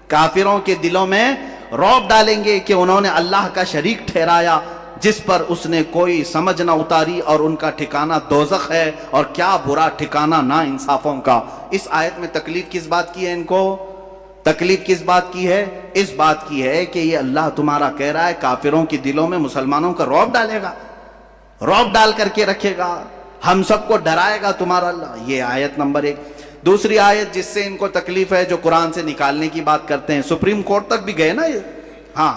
کافروں کے دلوں میں رعب ڈالیں گے کہ انہوں نے اللہ کا شریک ٹھہرایا جس پر اس نے کوئی سمجھ نہ اتاری, اور ان کا ٹھکانہ دوزخ ہے, اور کیا برا ٹھکانہ نا انصافوں کا. اس آیت میں تکلیف کس بات کی ہے ان کو؟ تکلیف کس بات کی ہے؟ اس بات کی ہے کہ یہ اللہ تمہارا کہہ رہا ہے کافروں کے دلوں میں مسلمانوں کا رعب ڈالے گا, رعب ڈال کر کے رکھے گا, ہم سب کو ڈرائے گا تمہارا اللہ. یہ آیت نمبر 1. دوسری آیت جس سے ان کو تکلیف ہے, جو قرآن سے نکالنے کی بات کرتے ہیں, سپریم کورٹ تک بھی گئے نا یہ, ہاں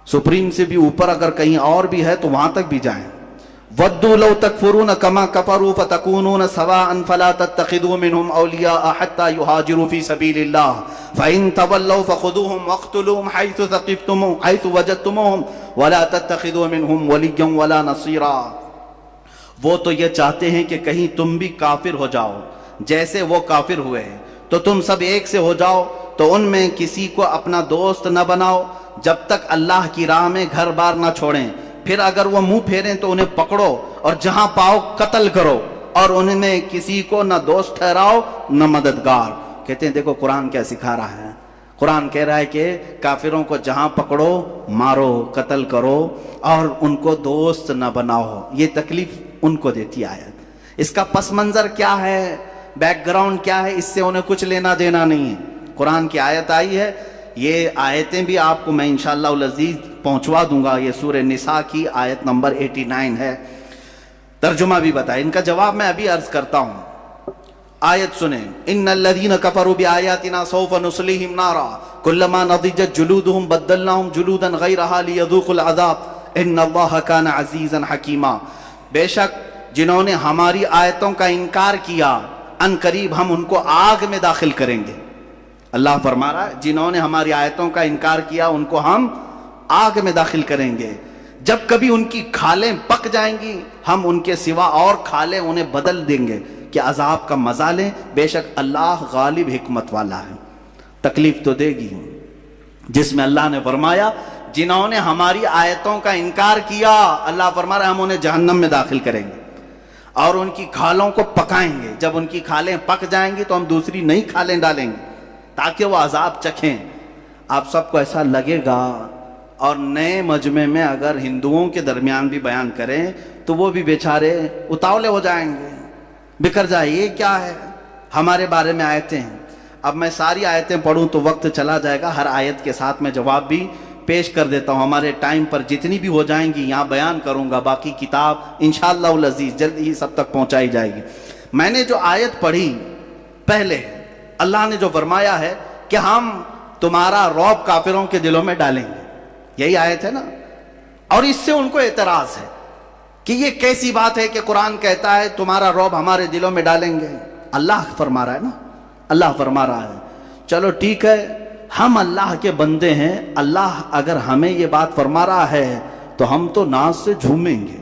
سپریم سے بھی اوپر اگر کہیں اور بھی ہے تو وہاں تک بھی جائیں. وَدُّوا لَوْ تَكْفُرُونَ كَمَا كَفَرُوا فَتَكُونُونَ سَوَاءً فَلَا تَتَّخِذُوا مِنْهُمْ أَوْلِيَاءَ حَتَّى يُهَاجِرُوا فِي سَبِيلِ اللَّهِ فَإِن تَوَلَّوْا فَخُذُوهُمْ وَاقْتُلُوهُمْ حَيْثُ وَجَدتُّمُوهُمْ وَلَا تَتَّخِذُوا مِنْهُمْ وَلِيًّا وَلَا نَصِيرًا. وہ تو یہ چاہتے ہیں کہ کہیں تم بھی کافر ہو جاؤ جیسے وہ کافر ہوئے ہیں, تو تم سب ایک سے ہو جاؤ, تو ان میں کسی کو اپنا دوست نہ بناؤ جب تک اللہ کی راہ میں گھر بار نہ چھوڑیں. پھر اگر وہ منہ پھیریں تو انہیں پکڑو اور جہاں پاؤ قتل کرو, اور ان میں کسی کو نہ دوست ٹھہراؤ نہ مددگار. کہتے ہیں دیکھو قرآن کیا سکھا رہا ہے. قرآن کہہ رہا ہے کہ کافروں کو جہاں پکڑو مارو, قتل کرو, اور ان کو دوست نہ بناؤ. یہ تکلیف ان کو دیتی آیت. اس کا پس منظر کیا ہے, بیک گراؤنڈ کیا ہے, اس سے انہیں کچھ لینا دینا نہیں ہے. قرآن کی آیت آئی ہے, یہ آیتیں بھی آپ کو میں انشاءاللہ العزیز پہنچوا دوں گا. یہ سورہ نساء کی آیت نمبر 89 ہے. ترجمہ بھی بتائیں, ان کا جواب میں ابھی عرض کرتا ہوں. آیت سنیں, ان الذین کفروا بآیاتنا سوف نصلیہم نارا کلما نضجت جلودہم بدلناہم جلودا غیرہا لیذوقوا العذاب ان اللہ کان عزیزا حکیما. بے شک جنہوں نے ہماری آیتوں کا انکار کیا ان قریب ہم ان کو آگ میں داخل کریں گے. اللہ فرما رہا ہے جنہوں نے ہماری آیتوں کا انکار کیا ان کو ہم آگ میں داخل کریں گے. جب کبھی ان کی کھالیں پک جائیں گی ہم ان کے سوا اور کھالیں انہیں بدل دیں گے کہ عذاب کا مزہ لیں. بے شک اللہ غالب حکمت والا ہے. تکلیف تو دے گی, جس میں اللہ نے فرمایا جنہوں نے ہماری آیتوں کا انکار کیا, اللہ فرما رہا ہے ہم انہیں جہنم میں داخل کریں گے اور ان کی کھالوں کو پکائیں گے. جب ان کی کھالیں پک جائیں گی تو ہم دوسری نئی کھالیں ڈالیں گے تاکہ وہ عذاب چکھیں. آپ سب کو ایسا لگے گا, اور نئے مجمع میں اگر ہندوؤں کے درمیان بھی بیان کریں تو وہ بھی بیچارے اتاولے ہو جائیں گے, بکھر جائے. یہ کیا ہے, ہمارے بارے میں آیتیں ہیں. اب میں ساری آیتیں پڑھوں تو وقت چلا جائے گا. ہر آیت کے ساتھ میں جواب بھی پیش کر دیتا ہوں. ہمارے ٹائم پر جتنی بھی ہو جائیں گی یہاں بیان کروں گا. باقی کتاب انشاءاللہ العزیز جلد ہی سب تک پہنچائی جائے گی. میں نے جو آیت پڑھی پہلے, اللہ نے جو فرمایا ہے کہ ہم تمہارا رعب کافروں کے دلوں میں ڈالیں گے, یہی آیت ہے نا. اور اس سے ان کو اعتراض ہے کہ یہ کیسی بات ہے کہ قرآن کہتا ہے تمہارا رعب ہمارے دلوں میں ڈالیں گے. اللہ فرما رہا ہے نا, اللہ فرما رہا ہے. چلو ٹھیک ہے, ہم اللہ کے بندے ہیں. اللہ اگر ہمیں یہ بات فرما رہا ہے تو ہم تو ناز سے جھومیں گے.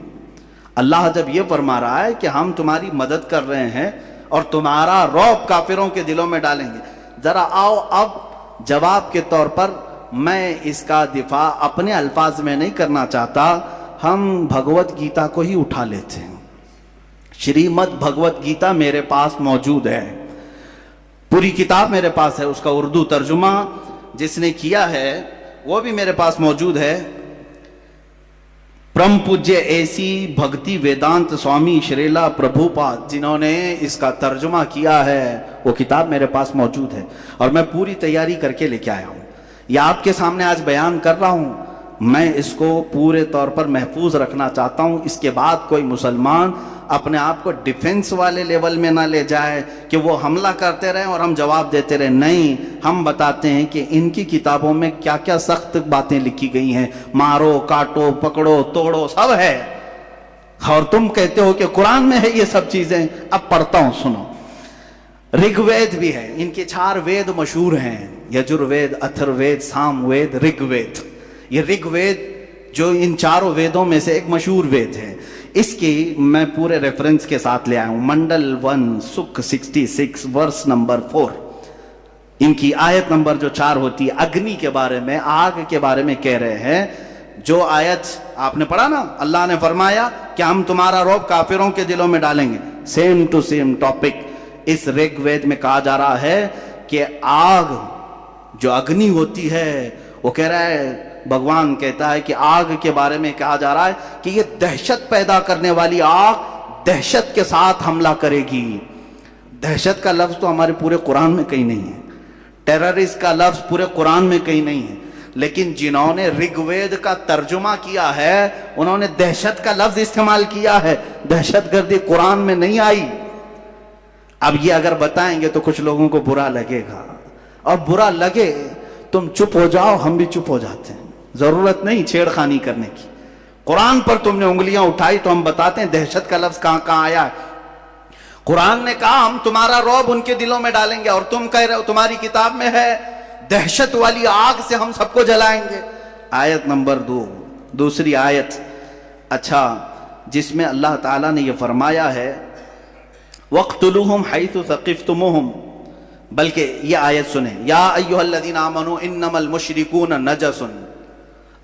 اللہ جب یہ فرما رہا ہے کہ ہم تمہاری مدد کر رہے ہیں اور تمہارا رعب کافروں کے دلوں میں ڈالیں گے, ذرا آؤ اب جواب کے طور پر میں اس کا دفاع اپنے الفاظ میں نہیں کرنا چاہتا, ہم بھگوت گیتا کو ہی اٹھا لیتے ہیں. شریمد بھگوت گیتا میرے پاس موجود ہے, پوری کتاب میرے پاس ہے. اس کا اردو ترجمہ جس نے کیا ہے وہ بھی میرے پاس موجود ہے. پرم پوجیہ ایسی بھکتی ویدانت سوامی شریلا پربھو پاد جنہوں نے اس کا ترجمہ کیا ہے, وہ کتاب میرے پاس موجود ہے اور میں پوری تیاری کر کے لے کے آیا ہوں. یہ آپ کے سامنے آج بیان کر رہا ہوں. میں اس کو پورے طور پر محفوظ رکھنا چاہتا ہوں. اس کے بعد کوئی مسلمان اپنے آپ کو ڈیفنس والے لیول میں نہ لے جائے کہ وہ حملہ کرتے رہیں اور ہم جواب دیتے رہیں. نہیں, ہم بتاتے ہیں کہ ان کی کتابوں میں کیا کیا سخت باتیں لکھی گئی ہیں. مارو, کاٹو, پکڑو, توڑو سب ہے, اور تم کہتے ہو کہ قرآن میں ہے یہ سب چیزیں. اب پڑھتا ہوں, سنو. رگ وید بھی ہے, ان کے 4 وید مشہور ہیں, یجر وید, اتھر وید, سام وید, رگ وید. یہ رگ وید جو ان 4 ویدوں میں سے ایک مشہور وید ہے, اس کی میں پورے ریفرنس کے ساتھ لے آیا ہوں. منڈل 1 سکھ 66 ورس نمبر 4. ان کی آیت نمبر جو 4 ہوتی ہے, اگنی کے بارے میں, آگ کے بارے میں کہہ رہے ہیں. جو آیت آپ نے پڑھا نا, اللہ نے فرمایا کہ ہم تمہارا رعب کافروں کے دلوں میں ڈالیں گے. سیم ٹو سیم ٹاپک اس رگ وید میں کہا جا رہا ہے کہ آگ جو اگنی ہوتی ہے، وہ کہہ رہا ہے، بھگوان کہتا ہے کہ آگ کے بارے میں کہا جا رہا ہے کہ یہ دہشت پیدا کرنے والی آگ دہشت کے ساتھ حملہ کرے گی. دہشت کا لفظ تو ہمارے پورے قرآن میں کہیں نہیں ہے، ٹیررسٹ کا لفظ پورے قرآن میں کہیں نہیں ہے، لیکن جنہوں نے رگ وید کا ترجمہ کیا ہے انہوں نے دہشت کا لفظ استعمال کیا ہے. دہشت گردی قرآن میں نہیں آئی. اب یہ اگر بتائیں گے تو کچھ لوگوں کو برا لگے گا، اور برا لگے تم چپ ہو جاؤ، ہم بھی چپ ہو جاتے ہیں. ضرورت نہیں چھیڑ خانی کرنے کی. قرآن پر تم نے انگلیاں اٹھائی تو ہم بتاتے ہیں دہشت کا لفظ کہاں کہاں آیا ہے. قرآن نے کہا ہم تمہارا رعب ان کے دلوں میں ڈالیں گے، اور تم کہہ رہے ہو تمہاری کتاب میں ہے دہشت والی آگ سے ہم سب کو جلائیں گے. آیت نمبر 2، دوسری آیت، اچھا، جس میں اللہ تعالیٰ نے یہ فرمایا ہے وَاقْتُلُوهُمْ حَيْثُ ثَقِفْتُمُوهُمْ، بلکہ یہ آیت سنیں، یا ایھا الذین آمنوا انما المشرکون نجس.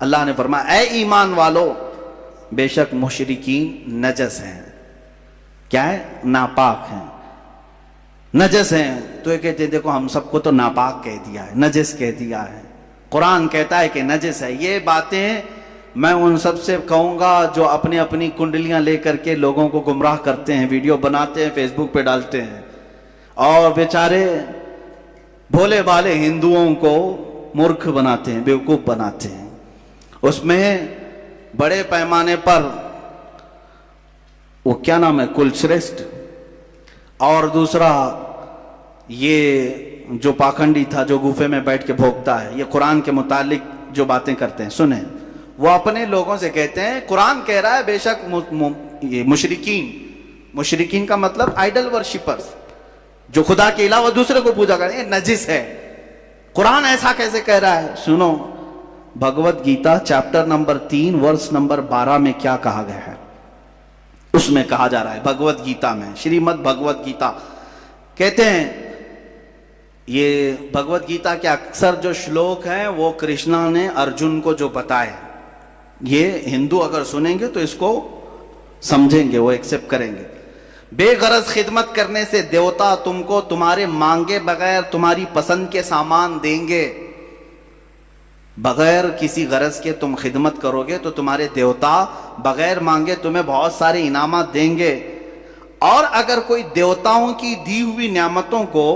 اللہ نے فرمایا اے ایمان والو، بے شک مشرکین نجس ہیں. کیا ہے؟ ناپاک ہیں، نجس ہیں. تو یہ کہتے ہیں دیکھو ہم سب کو تو ناپاک کہہ دیا ہے، نجس کہہ دیا ہے. قرآن کہتا ہے کہ نجس ہے. یہ باتیں میں ان سب سے کہوں گا جو اپنی اپنی کنڈلیاں لے کر کے لوگوں کو گمراہ کرتے ہیں، ویڈیو بناتے ہیں، فیس بک پہ ڈالتے ہیں، اور بیچارے بھولے بھالے ہندوؤں کو مورکھ بناتے ہیں، بیوقوف بناتے ہیں. اس میں بڑے پیمانے پر وہ کیا نام ہے، کلشریشٹھ، اور دوسرا یہ جو پاکھنڈی تھا جو گوفے میں بیٹھ کے بھوکتا ہے، یہ قرآن کے متعلق جو باتیں کرتے ہیں سنیں. وہ اپنے لوگوں سے کہتے ہیں قرآن کہہ رہا ہے بے شک یہ مشرکین کا مطلب آئیڈل ورشپرز، جو خدا کے علاوہ دوسرے کو پوجا کرتے ہیں، نجس ہے. قرآن ایسا کیسے کہہ رہا ہے؟ سنو، Bhagavad Gita chapter number 3 verse number 12 میں کیا کہا گیا ہے. اس میں کہا جا رہا ہے بھگوت گیتا میں، شریمد بھگوت گیتا کہتے ہیں، یہ بھگوت گیتا کے اکثر جو شلوک ہیں وہ کرشنا نے ارجن کو جو بتائے، یہ ہندو اگر سنیں گے تو اس کو سمجھیں گے، وہ ایکسپٹ کریں گے. بے غرض خدمت کرنے سے دیوتا تم کو تمہارے مانگے بغیر تمہاری پسند کے سامان دیں گے. بغیر کسی غرض کے تم خدمت کرو گے تو تمہارے دیوتا بغیر مانگے تمہیں بہت سارے انعامات دیں گے. اور اگر کوئی دیوتاؤں کی دی ہوئی نعمتوں کو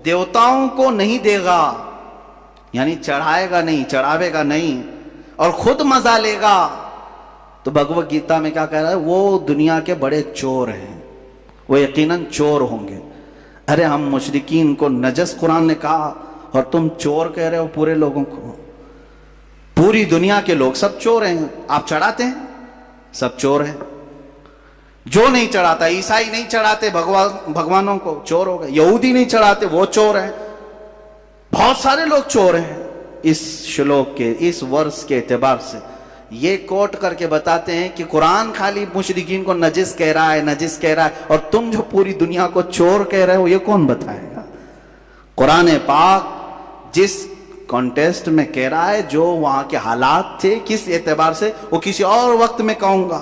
دیوتاؤں کو نہیں دے گا، یعنی چڑھائے گا نہیں، چڑھاوے گا نہیں، اور خود مزہ لے گا، تو بھگوت گیتا میں کیا کہہ رہا ہے، وہ دنیا کے بڑے چور ہیں، وہ یقیناً چور ہوں گے. ارے ہم مشرکین کو نجس قرآن نے کہا اور تم چور کہہ رہے ہو پورے لوگوں کو. پوری دنیا کے لوگ سب چور ہیں. آپ چڑھاتے ہیں، سب چور ہیں. جو نہیں چڑھاتا، عیسائی نہیں چڑھاتے بھگوانوں کو، چور ہو گئے. یہودی نہیں چڑھاتے، وہ چور ہیں. بہت سارے لوگ چور ہیں. اس شلوک کے اس ورس کے اعتبار سے یہ کوٹ کر کے بتاتے ہیں کہ قرآن خالی مشرکین کو نجس کہہ رہا ہے، نجس کہہ رہا ہے، اور تم جو پوری دنیا کو چور کہہ رہے ہو یہ کون بتائے گا؟ قرآن پاک جس کانٹیسٹ میں کہہ رہا ہے، جو وہاں کے حالات تھے کس اعتبار سے، وہ کسی اور وقت میں کہوں گا.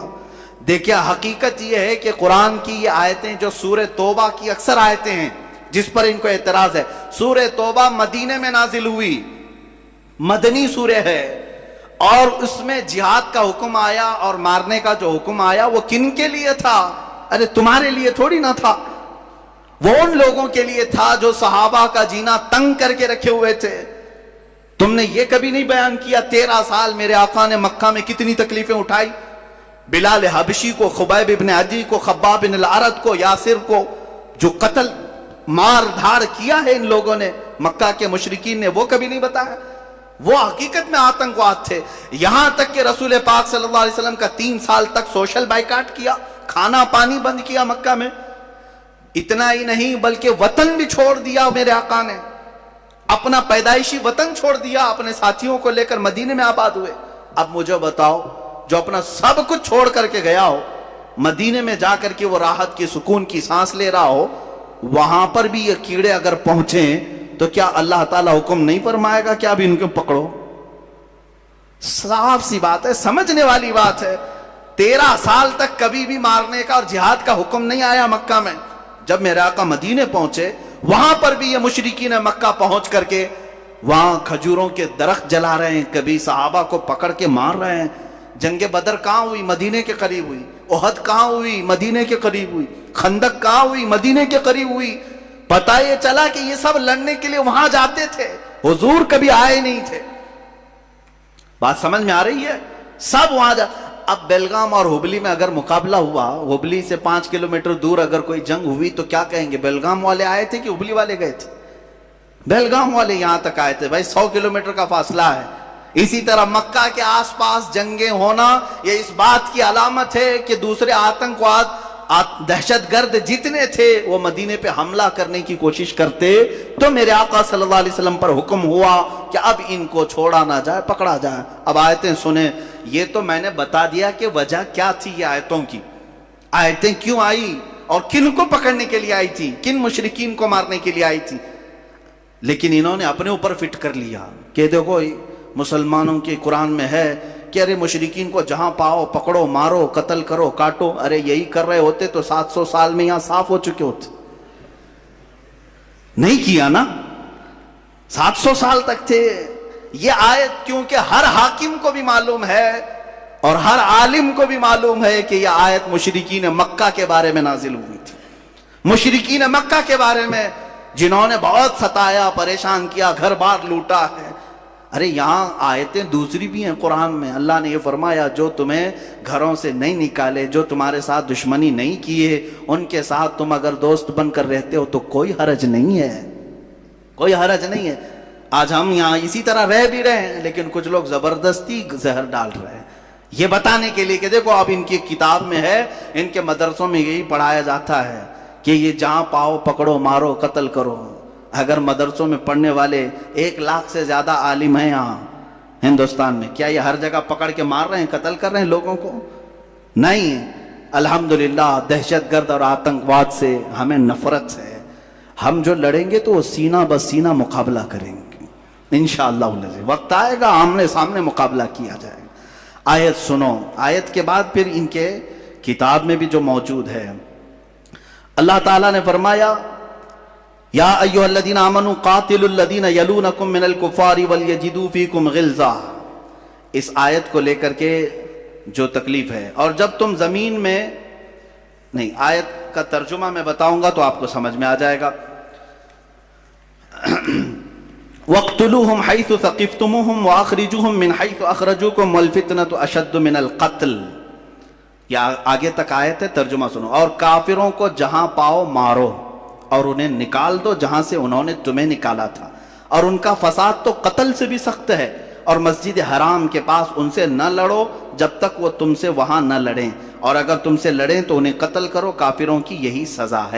دیکھیں حقیقت یہ ہے کہ قرآن کی یہ آیتیں جو سورہ توبہ کی اکثر آیتیں ہیں جس پر ان کو اعتراض ہے، سورہ توبہ مدینے میں نازل ہوئی، مدنی سورہ ہے، اور اس میں جہاد کا حکم آیا اور مارنے کا جو حکم آیا وہ کن کے لیے تھا؟ ارے تمہارے لیے تھوڑی نہ تھا، وہ ان لوگوں کے لیے تھا جو صحابہ کا جینا تنگ کر کے رکھے ہوئے تھے. تم نے یہ کبھی نہیں بیان کیا 13 سال میرے آقا نے مکہ میں کتنی تکلیفیں اٹھائی؟ بلال حبشی کو، خبیب ابن عدی کو، خباب بن الارد کو، یاسر کو، جو قتل مار دھاڑ کیا ہے ان لوگوں نے مکہ کے مشرکین نے، وہ کبھی نہیں بتایا. وہ حقیقت میں آتنکواد تھے. یہاں تک کہ رسول پاک صلی اللہ علیہ وسلم کا 3 سال تک سوشل بائیکاٹ کیا، کھانا پانی بند کیا مکہ میں. اتنا ہی نہیں بلکہ وطن بھی چھوڑ دیا میرے آقا نے، اپنا پیدائشی وطن چھوڑ دیا، اپنے ساتھیوں کو لے کر مدینے میں آباد ہوئے. اب مجھے بتاؤ، جو اپنا سب کچھ چھوڑ کر کے گیا ہو، مدینے میں جا کر کے وہ راحت کی سکون کی سانس لے رہا ہو، وہاں پر بھی یہ کیڑے اگر پہنچیں تو کیا اللہ تعالیٰ حکم نہیں فرمائے گا کہ اب ان کو پکڑو؟ صاف سی بات ہے، سمجھنے والی بات ہے. 13 سال تک کبھی بھی مارنے کا اور جہاد کا حکم نہیں آیا مکہ میں. جب میرے آقا مدینے پہنچے وہاں پر بھی یہ مشرکین مکہ پہنچ کر کے وہاں کھجوروں کے درخت جلا رہے ہیں, کبھی صحابہ کو پکڑ کے مار رہے ہیں. جنگ بدر کہاں ہوئی؟ مدینے کے قریب ہوئی. احد کہاں ہوئی؟ مدینے کے قریب ہوئی. خندق کہاں ہوئی؟ مدینے کے قریب ہوئی. پتہ یہ چلا کہ یہ سب لڑنے کے لیے وہاں جاتے تھے, حضور کبھی آئے نہیں تھے. بات سمجھ میں آ رہی ہے؟ سب وہاں اب بیلگام اور ہبلی میں اگر مقابلہ ہوا, ہبلی سے 5 کلومیٹر دور اگر کوئی جنگ ہوئی تو کیا کہیں گے؟ بیلگام والے آئے تھے کہ ہبلی والے گئے تھے؟ بیلگام والے یہاں تک آئے تھے. بھائی 100 کلومیٹر کا فاصلہ ہے. اسی طرح مکہ کے آس پاس جنگیں ہونا یہ اس بات کی علامت ہے کہ دوسرے آتنکواد دہشت گرد جتنے تھے وہ مدینے پہ حملہ کرنے کی کوشش کرتے. تو میرے آقا صلی اللہ علیہ وسلم پر حکم ہوا کہ اب ان کو چھوڑا نہ جائے, پکڑا جائے. اب آیتیں سنیں. یہ تو میں نے بتا دیا کہ وجہ کیا تھی یہ آیتوں کی, آیتیں کیوں آئی اور کن کو پکڑنے کے لیے آئی تھی, کن مشرکین کو مارنے کے لیے آئی تھی. لیکن انہوں نے اپنے اوپر فٹ کر لیا کہ دیکھو مسلمانوں کے قرآن میں ہے کہ ارے مشرکین کو جہاں پاؤ پکڑو, مارو, قتل کرو, کاٹو. ارے یہی کر رہے ہوتے تو 700 سال میں یہاں صاف ہو چکے ہوتے. نہیں کیا نا, 700 سال تک تھے. یہ آیت کیونکہ ہر حاکم کو بھی معلوم ہے اور ہر عالم کو بھی معلوم ہے کہ یہ آیت مشرکین مکہ کے بارے میں نازل ہوئی تھی. مشرکین مکہ کے بارے میں جنہوں نے بہت ستایا, پریشان کیا, گھر بار لوٹا ہے. ارے یہاں آیتیں دوسری بھی ہیں قرآن میں. اللہ نے یہ فرمایا جو تمہیں گھروں سے نہیں نکالے, جو تمہارے ساتھ دشمنی نہیں کیے, ان کے ساتھ تم اگر دوست بن کر رہتے ہو تو کوئی حرج نہیں ہے, کوئی حرج نہیں ہے. آج ہم یہاں اسی طرح رہ بھی رہے ہیں لیکن کچھ لوگ زبردستی زہر ڈال رہے ہیں یہ بتانے کے لیے کہ دیکھو اب ان کی کتاب میں ہے, ان کے مدرسوں میں یہی پڑھایا جاتا ہے کہ یہ جہاں پاؤ پکڑو, مارو, قتل کرو. اگر مدرسوں میں پڑھنے والے 1 لاکھ سے زیادہ عالم ہیں یہاں ہندوستان میں, کیا یہ ہر جگہ پکڑ کے مار رہے ہیں, قتل کر رہے ہیں لوگوں کو؟ نہیں. الحمدللہ دہشت گرد اور آتنکواد سے ہمیں نفرت ہے. ہم جو لڑیں گے تو وہ سینہ بسینہ مقابلہ کریں گے انشاءاللہ. وقت آئے گا آمنے سامنے مقابلہ کیا جائے گا. آیت سنو. آیت کے بعد پھر ان کے کتاب میں بھی جو موجود ہے, اللہ تعالیٰ نے فرمایا یا ایھا الذین آمنوا قاتلوا الذین یلونکم من الکفار ولیجدوا فیکم غلظہ. اس آیت کو لے کر کے جو تکلیف ہے, اور جب تم زمین میں نہیں, آیت کا ترجمہ میں بتاؤں گا تو آپ کو سمجھ میں آ جائے گا. وَاقْتُلُوهُمْ حَيْثُ ثَقِفْتُمُوهُمْ وَأَخْرِجُوهُمْ مِنْ حَيْثُ أَخْرَجُوكُمْ وَالْفِتْنَةُ أَشَدُّ مِنَ الْقَتْلِ. یا آگے تک آیت ہے, ترجمہ سنو. اور کافروں کو جہاں پاؤ مارو اور انہیں نکال دو جہاں سے انہوں نے تمہیں نکالا تھا, اور ان کا فساد تو قتل سے بھی سخت ہے. اور مسجد حرام کے پاس ان سے نہ لڑو جب تک وہ تم سے وہاں نہ لڑیں, اور اگر تم سے لڑیں تو انہیں قتل کرو. کافروں کی یہی سزا ہے.